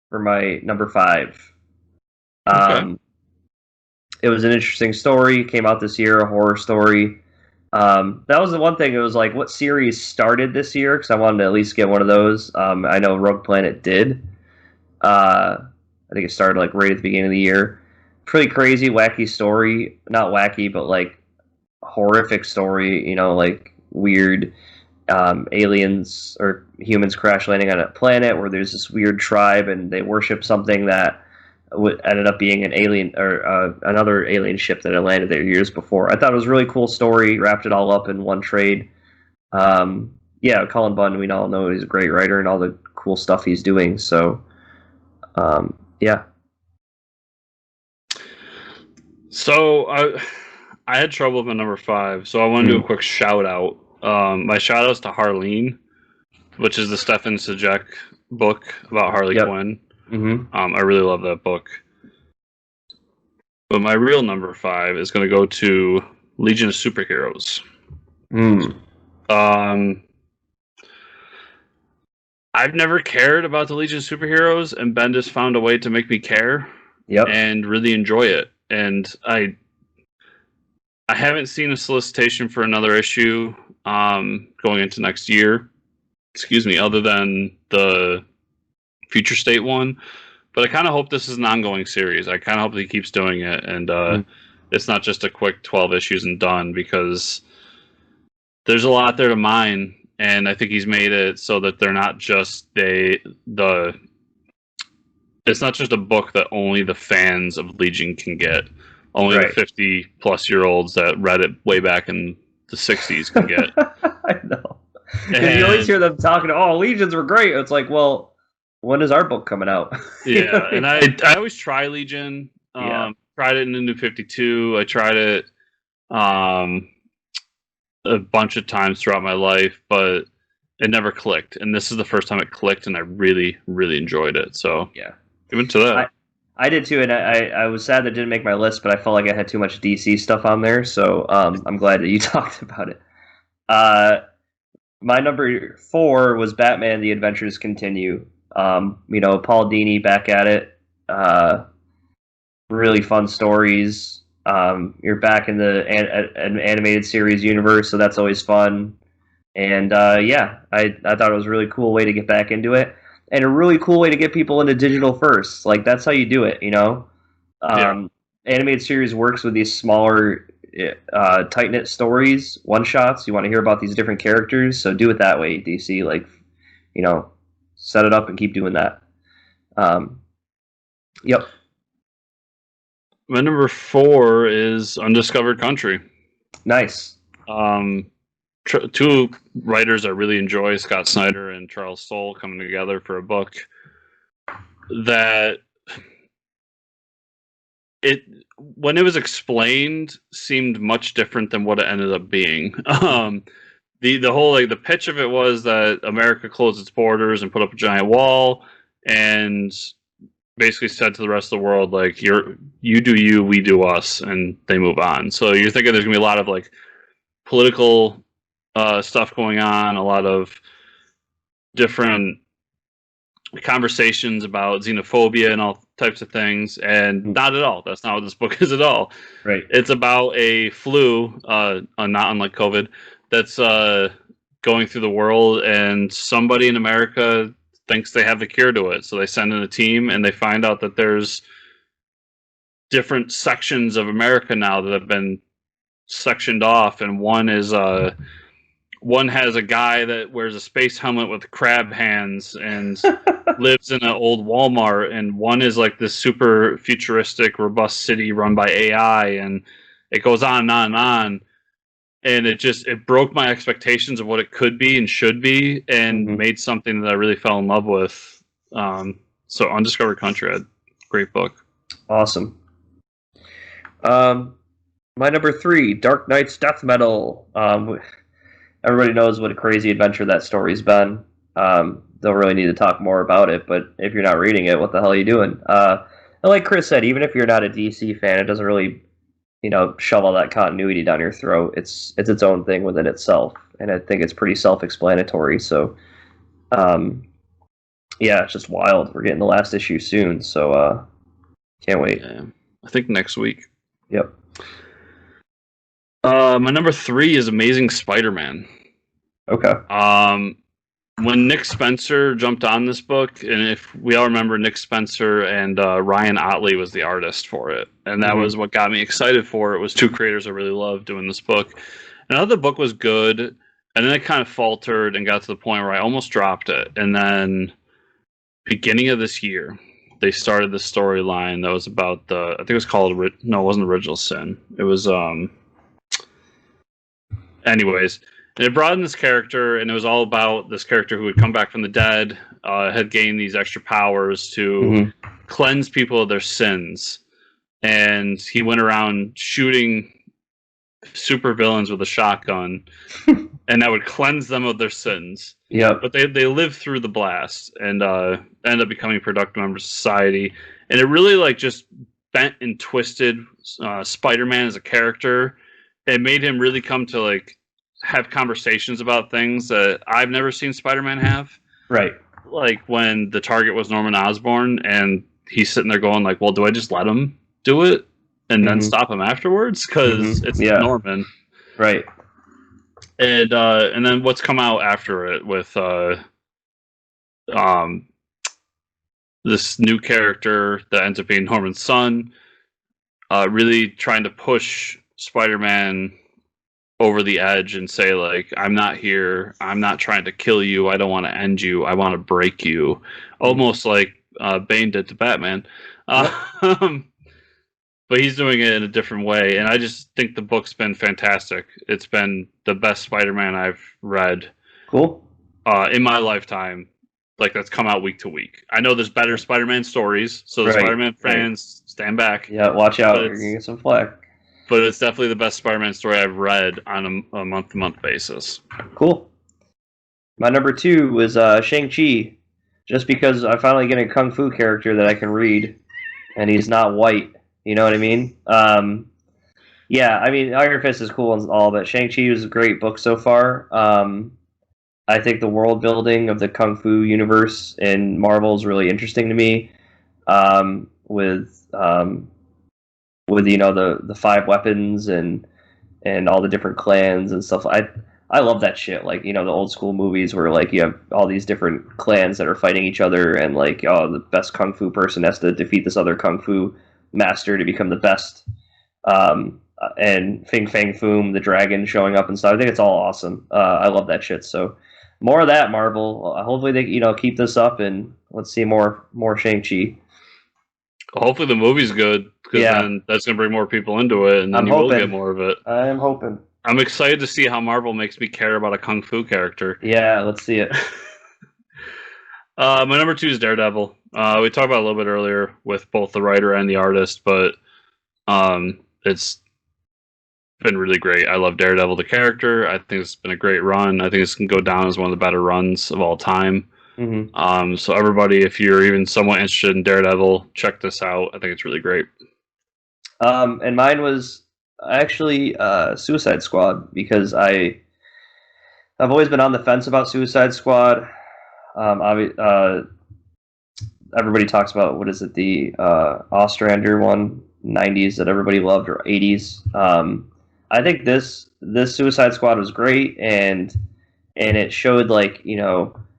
for my number 5. Okay. It was an interesting story. Came out this year, a horror story. That was the one thing. It was like, what series started this year? Because I wanted to at least get one of those. I know Rogue Planet did. I think it started like right at the beginning of the year. Pretty crazy, wacky story. Not wacky, but like horrific story. You know, like weird aliens or humans crash landing on a planet where there's this weird tribe and they worship something that ended up being an alien or another alien ship that had landed there years before. I thought it was a really cool story, wrapped it all up in one trade. Yeah, Cullen Bunn, we all know he's a great writer and all the cool stuff he's doing. So, yeah. So I had trouble with my number 5, so I want to do a quick shout out. My shout outs to Harleen, which is the Stefan Sajek book about Harley Quinn. Mm-hmm. I really love that book. But my real number 5 is going to go to Legion of Superheroes. I've never cared about the Legion of Superheroes, and Bendis found a way to make me care and really enjoy it. And I haven't seen a solicitation for another issue going into next year. Excuse me, other than the Future State one. But I kind of hope this is an ongoing series. I kind of hope he keeps doing it, and it's not just a quick 12 issues and done, because there's a lot there to mine, and I think he's made it so that they're not just it's not just a book that only the fans of Legion can get. Only the 50-plus-year-olds that read it way back in the 60s can get. I know. And you always hear them talking, oh, Legions were great. It's like, well, when is our book coming out? Yeah, and I always try Legion. Tried it in the New 52. I tried it a bunch of times throughout my life, but it never clicked. And this is the first time it clicked, and I really, really enjoyed it. So yeah, give it to that. I did too, and I was sad that it didn't make my list, but I felt like I had too much DC stuff on there, so I'm glad that you talked about it. My number 4 was Batman: The Adventures Continue. Paul Dini back at it. Really fun stories. You're back in the an animated series universe, so that's always fun. And I thought it was a really cool way to get back into it. And a really cool way to get people into digital first. Like, that's how you do it, Animated series works with these smaller, tight-knit stories, one-shots. You want to hear about these different characters, so do it that way, DC. Like, set it up and keep doing that. Yep. My number 4 is Undiscovered Country. Nice. Two writers I really enjoy, Scott Snyder and Charles Soule, coming together for a book that when it was explained seemed much different than what it ended up being. The whole the pitch of it was that America closed its borders and put up a giant wall and basically said to the rest of the world, like, you do you, we do us, and they move on. So you're thinking there's gonna be a lot of like political stuff going on, a lot of different conversations about xenophobia and all types of things, and not at all. That's not what this book is at all. Right. It's about a flu, not unlike COVID, that's going through the world, and somebody in America thinks they have the cure to it. So they send in a team, and they find out that there's different sections of America now that have been sectioned off, and one has a guy that wears a space helmet with crab hands and lives in an old Walmart, and one is like this super futuristic, robust city run by AI, and it goes on and on and on. And it broke my expectations of what it could be and should be, and made something that I really fell in love with. So Undiscovered Country, great book. Awesome. My number 3, Dark Knight's Death Metal. Everybody knows what a crazy adventure that story's been. Don't really need to talk more about it, but if you're not reading it, what the hell are you doing? And like Chris said, even if you're not a DC fan, it doesn't really, shove all that continuity down your throat. It's its own thing within itself, and I think it's pretty self-explanatory. So, yeah, it's just wild. We're getting the last issue soon, so can't wait. Yeah, I think next week. Yep. My number 3 is Amazing Spider-Man. Okay. When Nick Spencer jumped on this book, and if we all remember, Nick Spencer and Ryan Ottley was the artist for it, and that was what got me excited for it. Was two creators I really loved doing this book. And I thought the book was good, and then it kind of faltered and got to the point where I almost dropped it. And then, beginning of this year, they started the storyline that was about I think it was called, no, it wasn't Original Sin. It was, anyways, and it brought in this character, and it was all about this character who had come back from the dead, had gained these extra powers to cleanse people of their sins. And he went around shooting supervillains with a shotgun, and that would cleanse them of their sins. Yeah. But they lived through the blast and ended up becoming productive members of society. And it really just bent and twisted Spider-Man as a character. It made him really come to have conversations about things that I've never seen Spider-Man have. Right. Like when the target was Norman Osborn, and he's sitting there going well, do I just let him do it and then stop him afterwards? Because it's Norman. Right. And then what's come out after it with this new character that ends up being Norman's son, really trying to push Spider-Man over the edge and say I'm not here, I'm not trying to kill you, I don't want to end you, I want to break you, almost like Bane did to Batman. But he's doing it in a different way, and I just think the book's been fantastic. It's been the best Spider-Man I've read. Cool. In my lifetime, that's come out week to week. I know there's better Spider-Man stories, so the Spider-Man fans stand back. Yeah, watch out, you're gonna get some flack. But it's definitely the best Spider-Man story I've read on a month-to-month basis. Cool. My number 2 was Shang-Chi, just because I finally get a kung fu character that I can read, and he's not white. You know what I mean? Yeah, I mean, Iron Fist is cool and all, but Shang-Chi was a great book so far. I think the world building of the kung fu universe in Marvel is really interesting to me. With the 5 weapons and all the different clans and stuff. I love that shit. The old school movies where you have all these different clans that are fighting each other, and the best kung fu person has to defeat this other kung fu master to become the best. And Fing Fang Foom, the dragon, showing up and stuff. I think it's all awesome. I love that shit. So more of that, Marvel. Hopefully they keep this up, and let's see more Shang-Chi. Hopefully the movie's good, because then that's going to bring more people into it, and then will get more of it. I am hoping. I'm excited to see how Marvel makes me care about a kung fu character. Yeah, let's see it. My number 2 is Daredevil. We talked about it a little bit earlier with both the writer and the artist, but it's been really great. I love Daredevil, the character. I think it's been a great run. I think this can go down as one of the better runs of all time. So everybody, if you're even somewhat interested in Daredevil, check this out. I think it's really great. And mine was actually Suicide Squad, because I've always been on the fence about Suicide Squad. everybody talks about, what is it, the Ostrander one, 90s that everybody loved, or 80s. I think this Suicide Squad was great, and it showed, like,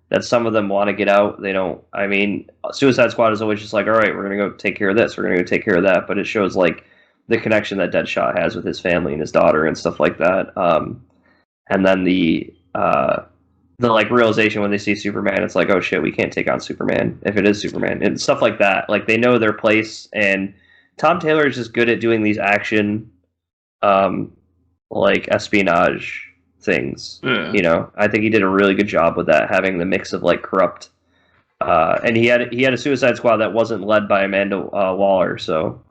that some of them want to get out. They don't. I mean, Suicide Squad is always just like, all right, we're gonna go take care of this, we're gonna go take care of that. But it shows, like, the connection that Deadshot has with his family and his daughter and stuff like that. And then the like realization when they see Superman, it's like, oh shit, we can't take on Superman if it is Superman, and stuff like that. Like, they know their place, and Tom Taylor is just good at doing these action, like espionage things. Yeah. I think he did a really good job with that, having the mix of, like, corrupt, and he had a Suicide Squad that wasn't led by Amanda Waller, so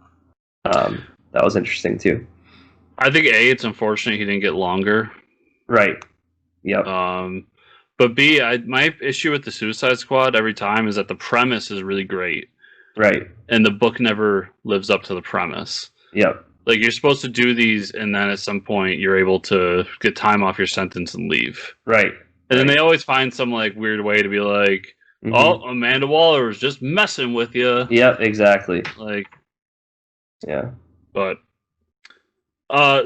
that was interesting too. I think it's unfortunate he didn't get longer. Right. Yep. But B, my issue with the Suicide Squad every time is that the premise is really great. Right. And the book never lives up to the premise. Yep. Like, you're supposed to do these, and then at some point you're able to get time off your sentence and leave. Right. And then they always find some, like, weird way to be like, oh, Amanda Waller was just messing with you. Yep, exactly. Like, yeah. But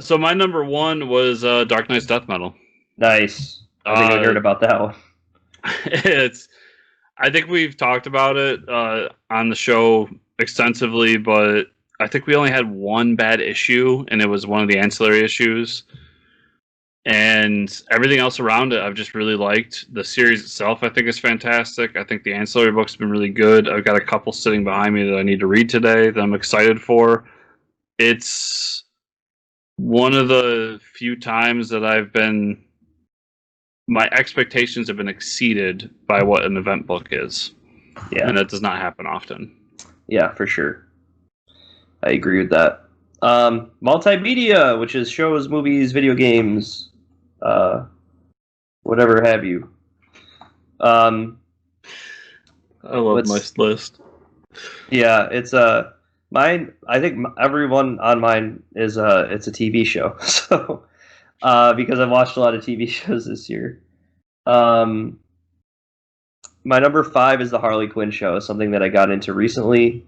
so my number one was Dark Knight's Death Metal. Nice. I think I heard about that one. I think we've talked about it on the show extensively, but I think we only had one bad issue, and it was one of the ancillary issues. And everything else around it, I've just really liked. The series itself, I think, is fantastic. I think the ancillary book's been really good. I've got a couple sitting behind me that I need to read today that I'm excited for. It's one of the few times that my expectations have been exceeded by what an event book is. Yeah. And that does not happen often. Yeah, for sure. I agree with that. Multimedia, which is shows, movies, video games, whatever have you. I love my list. Yeah, it's mine. I think everyone on mine is it's a TV show. So because I've watched a lot of TV shows this year. My number 5 is the Harley Quinn show, something that I got into recently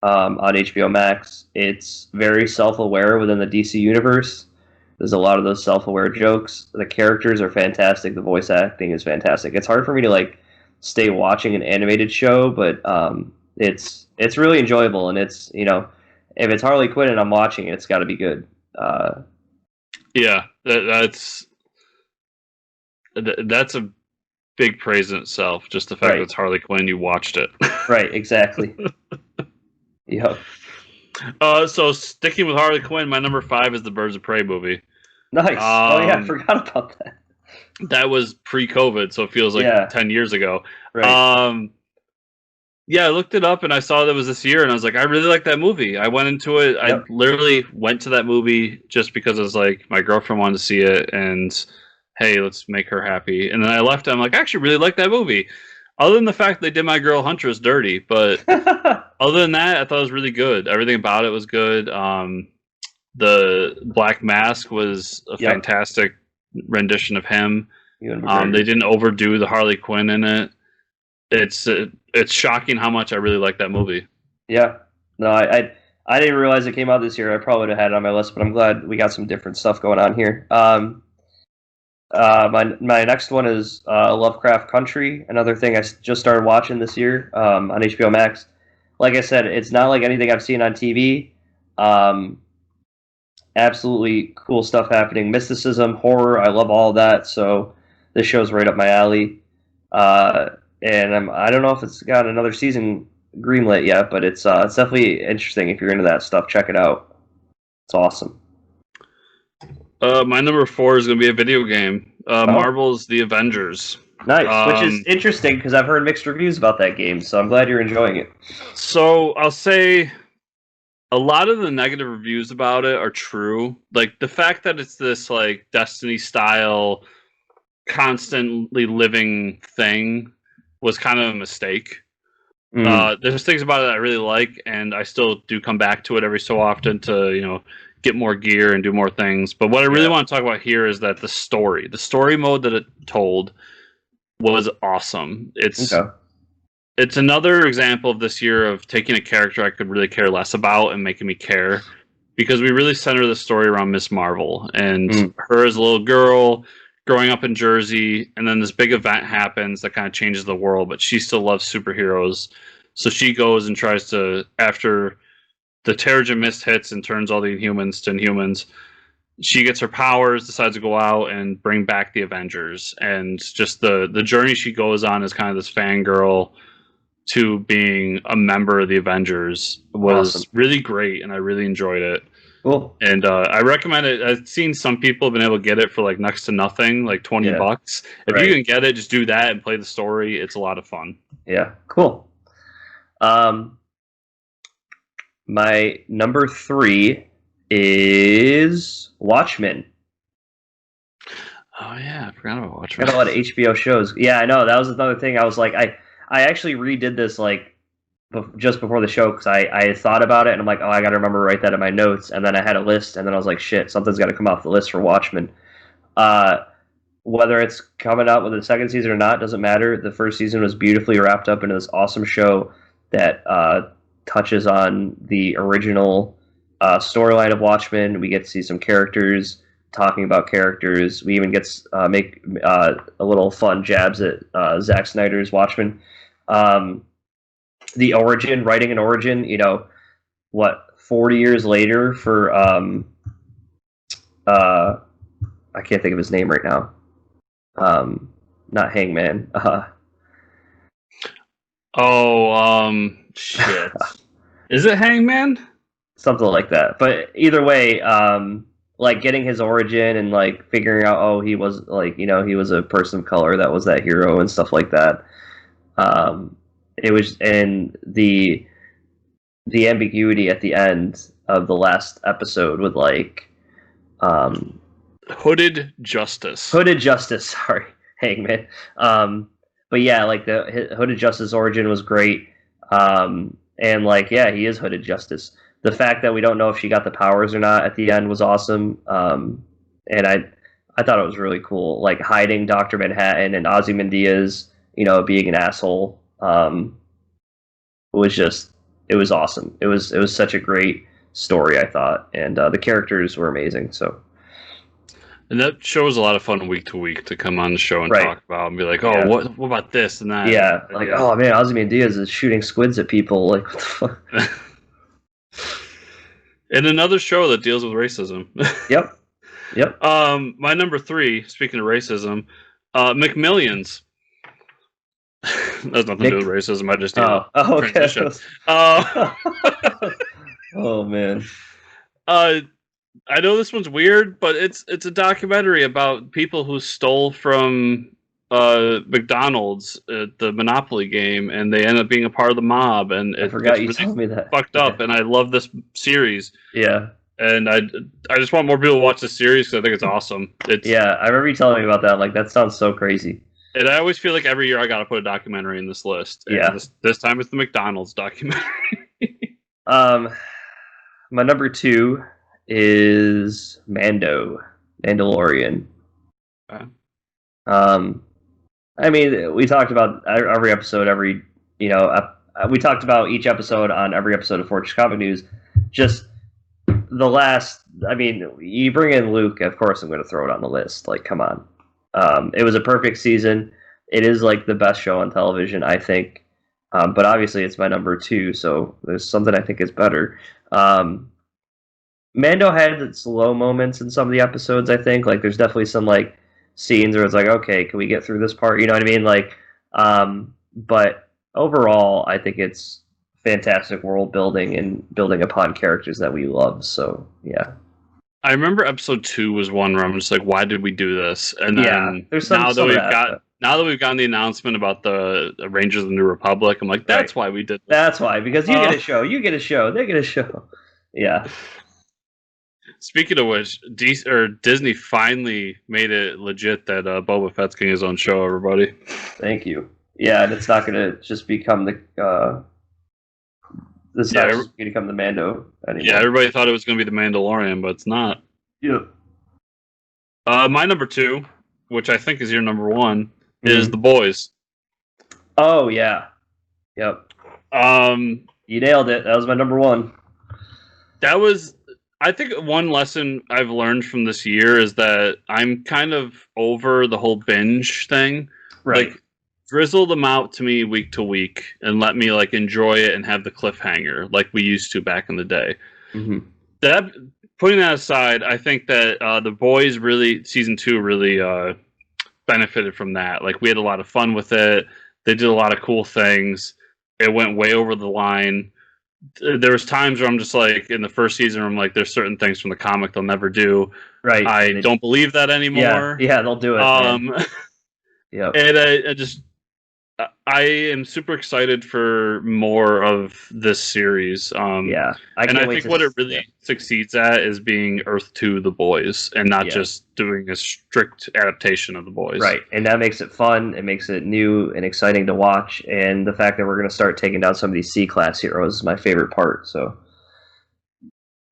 on HBO Max. It's very self-aware within the DC universe. There's a lot of those self-aware jokes. The characters are fantastic. The voice acting is fantastic. It's hard for me to, like, stay watching an animated show, but it's really enjoyable, and it's, if it's Harley Quinn and I'm watching it, it's got to be good. Yeah, that's a big praise in itself. Just the fact that it's Harley Quinn, you watched it. Right, exactly. Yep. So sticking with Harley Quinn, my number 5 is the Birds of Prey movie. Nice. Oh yeah, I forgot about that. That was pre-COVID, so it feels like 10 years ago. Right. Yeah, I looked it up and I saw that it was this year, and I was like, I really like that movie. I went into it. Yep. I literally went to that movie just because I was like, my girlfriend wanted to see it, and hey, let's make her happy. And then I left, and I'm like, I actually really like that movie. Other than the fact they did my girl Huntress dirty, but other than that, I thought it was really good. Everything about it was good. The Black Mask was a fantastic rendition of him. They didn't overdo the Harley Quinn in it. It's shocking how much I really like that movie. Yeah. No, I didn't realize it came out this year. I probably would have had it on my list, but I'm glad we got some different stuff going on here. My next one is Lovecraft Country, another thing I just started watching this year on HBO Max. Like I said, it's not like anything I've seen on TV. Absolutely cool stuff happening. Mysticism, horror, I love all of that, so this show's right up my alley. And I don't know if it's got another season greenlit yet, but it's definitely interesting. If you're into that stuff, check it out. It's awesome. My number 4 is going to be a video game. Marvel's The Avengers. Nice, which is interesting because I've heard mixed reviews about that game, so I'm glad you're enjoying it. So I'll say a lot of the negative reviews about it are true. Like, the fact that it's this, like, Destiny-style, constantly living thing was kind of a mistake. There's things about it I really like, and I still do come back to it every so often to, get more gear and do more things. But what I really want to talk about here is that the story mode that it told was awesome. It's it's another example of this year of taking a character I could really care less about and making me care, because we really center the story around Miss Marvel and her as a little girl growing up in Jersey, and then this big event happens that kind of changes the world, but she still loves superheroes. So she goes and tries to, after the Terrigen Mist hits and turns all the Inhumans to Inhumans, she gets her powers, decides to go out and bring back the Avengers. And just the journey she goes on as kind of this fangirl to being a member of the Avengers was really great, and I really enjoyed it. Cool. And I recommend it. I've seen some people have been able to get it for like next to nothing, like $20. If you can get it, just do that and play the story. It's a lot of fun. Yeah, cool. My number 3 is Watchmen. Oh yeah, I forgot about Watchmen. Got a lot of HBO shows. Yeah, I know. That was another thing. I was like, I actually redid this like just before the show because I thought about it and I'm like, oh, I got to remember to write that in my notes. And then I had a list, and then I was like, shit, something's got to come off the list for Watchmen. Whether it's coming out with a second season or not doesn't matter. The first season was beautifully wrapped up into this awesome show that touches on the original storyline of Watchmen. We get to see some characters talking about characters. We even get to make a little fun jabs at Zack Snyder's Watchmen. The origin, writing an origin, 40 years later for I can't think of his name right now. Not Hangman. Shit. Is it Hangman? Something like that. But either way, like getting his origin and like figuring out, oh, he was like, he was a person of color that was that hero and stuff like that. It was, and the ambiguity at the end of the last episode with like Hooded Justice. Sorry, Hangman. But yeah, like the Hooded Justice origin was great. And like, yeah, he is Hooded Justice. The fact that we don't know if she got the powers or not at the end was awesome. And I thought it was really cool. Like hiding Dr. Manhattan and Ozymandias, being an asshole. It was awesome. It was such a great story, I thought. And the characters were amazing. So. And that show was a lot of fun week to week to come on the show and talk about and be like, oh, what about this and that? Yeah, like, oh man, Ozymandias is shooting squids at people. Like, what the fuck? And another show that deals with racism. Yep. My number 3, speaking of racism, McMillions. That's nothing to do with racism. I just transition. Oh man. I know this one's weird, but it's a documentary about people who stole from McDonald's at the Monopoly game, and they end up being a part of the mob. And I forgot you told me that. Fucked up, and I love this series. Yeah. And I just want more people to watch this series because I think it's awesome. I remember you telling me about that. I'm like, that sounds so crazy. And I always feel like every year I got to put a documentary in this list. And this time it's the McDonald's documentary. My number 2 is Mandalorian. Okay. I mean, we talked about every episode, we talked about each episode on every episode of Fortress Comic News. Just the last, I mean, you bring in Luke, of course I'm going to throw it on the list. Like, come on. It was a perfect season. It is like the best show on television, I think. But obviously it's my number 2, so there's something I think is better. Mando had its low moments in some of the episodes, I think. Like, there's definitely some, like, scenes where it's like, okay, can we get through this part? You know what I mean? Like, but overall, I think it's fantastic world building and building upon characters that we love. So, yeah. I remember episode 2 was one where I'm just like, why did we do this? And then now that we've gotten the announcement about the Rangers of the New Republic, I'm like, that's why we did this. That's why, because you get a show, they get a show. Yeah. Speaking of which, Disney finally made it legit that Boba Fett's getting his own show, everybody. Thank you. Yeah, and it's not going to just become the Mando anymore. Yeah, everybody thought it was going to be the Mandalorian, but it's not. Yeah. My number 2, which I think is your number 1, is The Boys. Oh, yeah. Yep. Um, You nailed it. That was my number one. that was, I think, one lesson I've learned from this year is that I'm kind of over the whole binge thing. Right. Like, drizzle them out to me week to week and let me like enjoy it and have the cliffhanger like we used to back in the day. Mm-hmm. That putting that aside, I think that the boys really season 2 really benefited from that. Like we had a lot of fun with it. They did a lot of cool things. It went way over the line. There was times where I'm just like in the first season where I'm like there's certain things from the comic they'll never do. Right. I don't believe that anymore. Yeah, they'll do it. Yep. And I am super excited for more of this series. Yeah, I think what it really succeeds at is being Earth 2 The Boys and not just doing a strict adaptation of The Boys. Right, and that makes it fun. It makes it new and exciting to watch. And the fact that we're going to start taking down some of these C-class heroes is my favorite part. So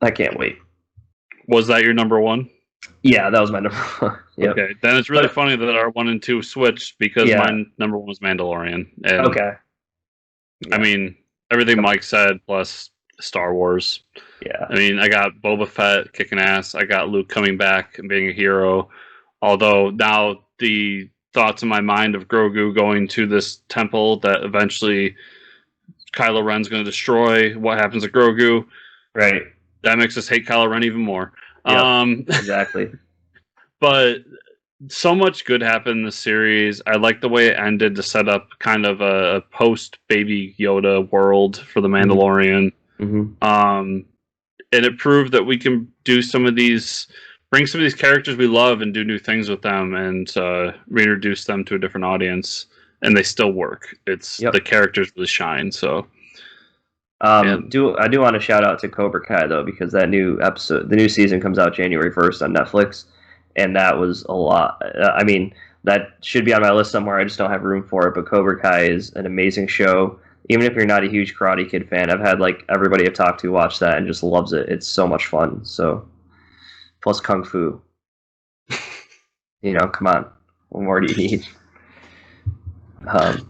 I can't wait. Was that your number one? Yeah, that was my number one. Yep. Okay, then it's really funny that our 1 and 2 switched because my number one was Mandalorian. And, okay. I mean, everything Mike said plus Star Wars. Yeah. I mean, I got Boba Fett kicking ass. I got Luke coming back and being a hero. Although now the thoughts in my mind of Grogu going to this temple that eventually Kylo Ren's going to destroy. What happens to Grogu? Right. That makes us hate Kylo Ren even more. Yep, exactly. But so much good happened in the series. I like the way it ended to set up kind of a post Baby Yoda world for the Mandalorian. Mm-hmm. And it proved that we can do bring some of these characters we love and do new things with them and reintroduce them to a different audience, and they still work. The characters really shine. So. I do want to shout out to Cobra Kai though, because that new episode, the new season comes out January 1st on Netflix, and that was a lot. I mean, that should be on my list somewhere. I just don't have room for it. But Cobra Kai is an amazing show. Even if you're not a huge Karate Kid fan, I've had like everybody I've talked to watch that and just loves it. It's so much fun. So, plus Kung Fu. Come on, what more do you need?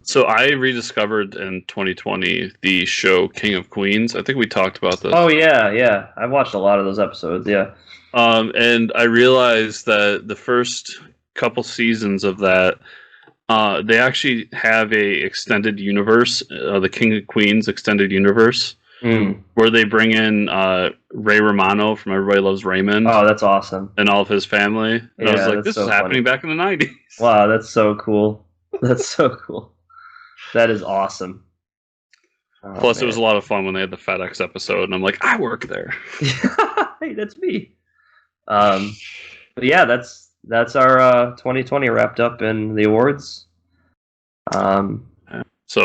So I rediscovered in 2020 the show King of Queens. I think we talked about this. Oh yeah. I've watched a lot of those episodes. Yeah. And I realized that the first couple seasons of that, they actually have a extended universe, the King of Queens extended universe, where they bring in Ray Romano from Everybody Loves Raymond. Oh, that's awesome! And all of his family. And I was like, this is happening back in the 90s. Wow, that's so cool. That's so cool. That is awesome. Plus, it was a lot of fun when they had the FedEx episode, and I'm like, I work there. Hey, that's me. But yeah, that's our 2020 wrapped up in the awards. So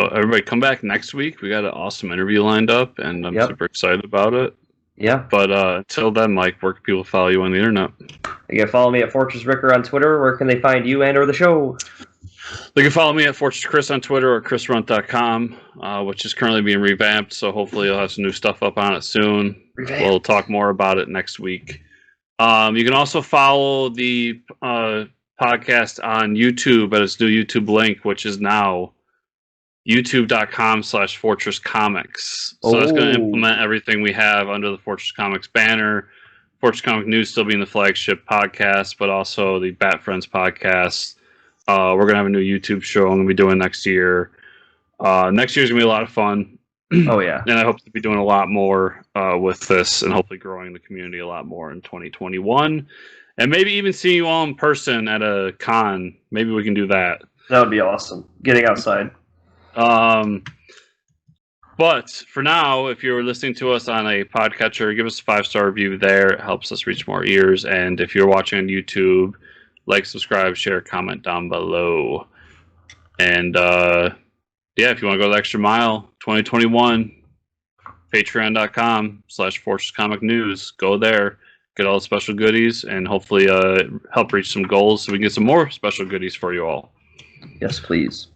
everybody, come back next week. We got an awesome interview lined up, and I'm super excited about it. Yeah. But until then, Mike, where can people follow you on the internet? You can follow me at Fortress Ricker on Twitter. Where can they find you and or the show? They can follow me at Fortress Chris on Twitter or chrisrunt.com, which is currently being revamped. So hopefully you'll have some new stuff up on it soon. We'll talk more about it next week. You can also follow the podcast on YouTube at its new YouTube link, which is now youtube.com/Fortress Comics. So that's going to implement everything we have under the Fortress Comics banner. Fortress Comic News still being the flagship podcast, but also the Bat Friends podcast. We're going to have a new YouTube show I'm going to be doing next year. Next year's going to be a lot of fun. Oh, yeah. And I hope to be doing a lot more with this and hopefully growing the community a lot more in 2021. And maybe even seeing you all in person at a con. Maybe we can do that. That would be awesome. Getting outside. But for now, if you're listening to us on a podcatcher, give us a 5-star review there. It helps us reach more ears. And if you're watching on YouTube, like, subscribe, share, comment down below. And if you want to go the extra mile, 2021, patreon.com/Fortress Comic News. Go there, get all the special goodies, and hopefully help reach some goals so we can get some more special goodies for you all. Yes, please.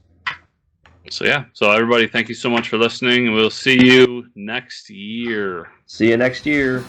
So everybody, thank you so much for listening, and we'll see you next year. See you next year.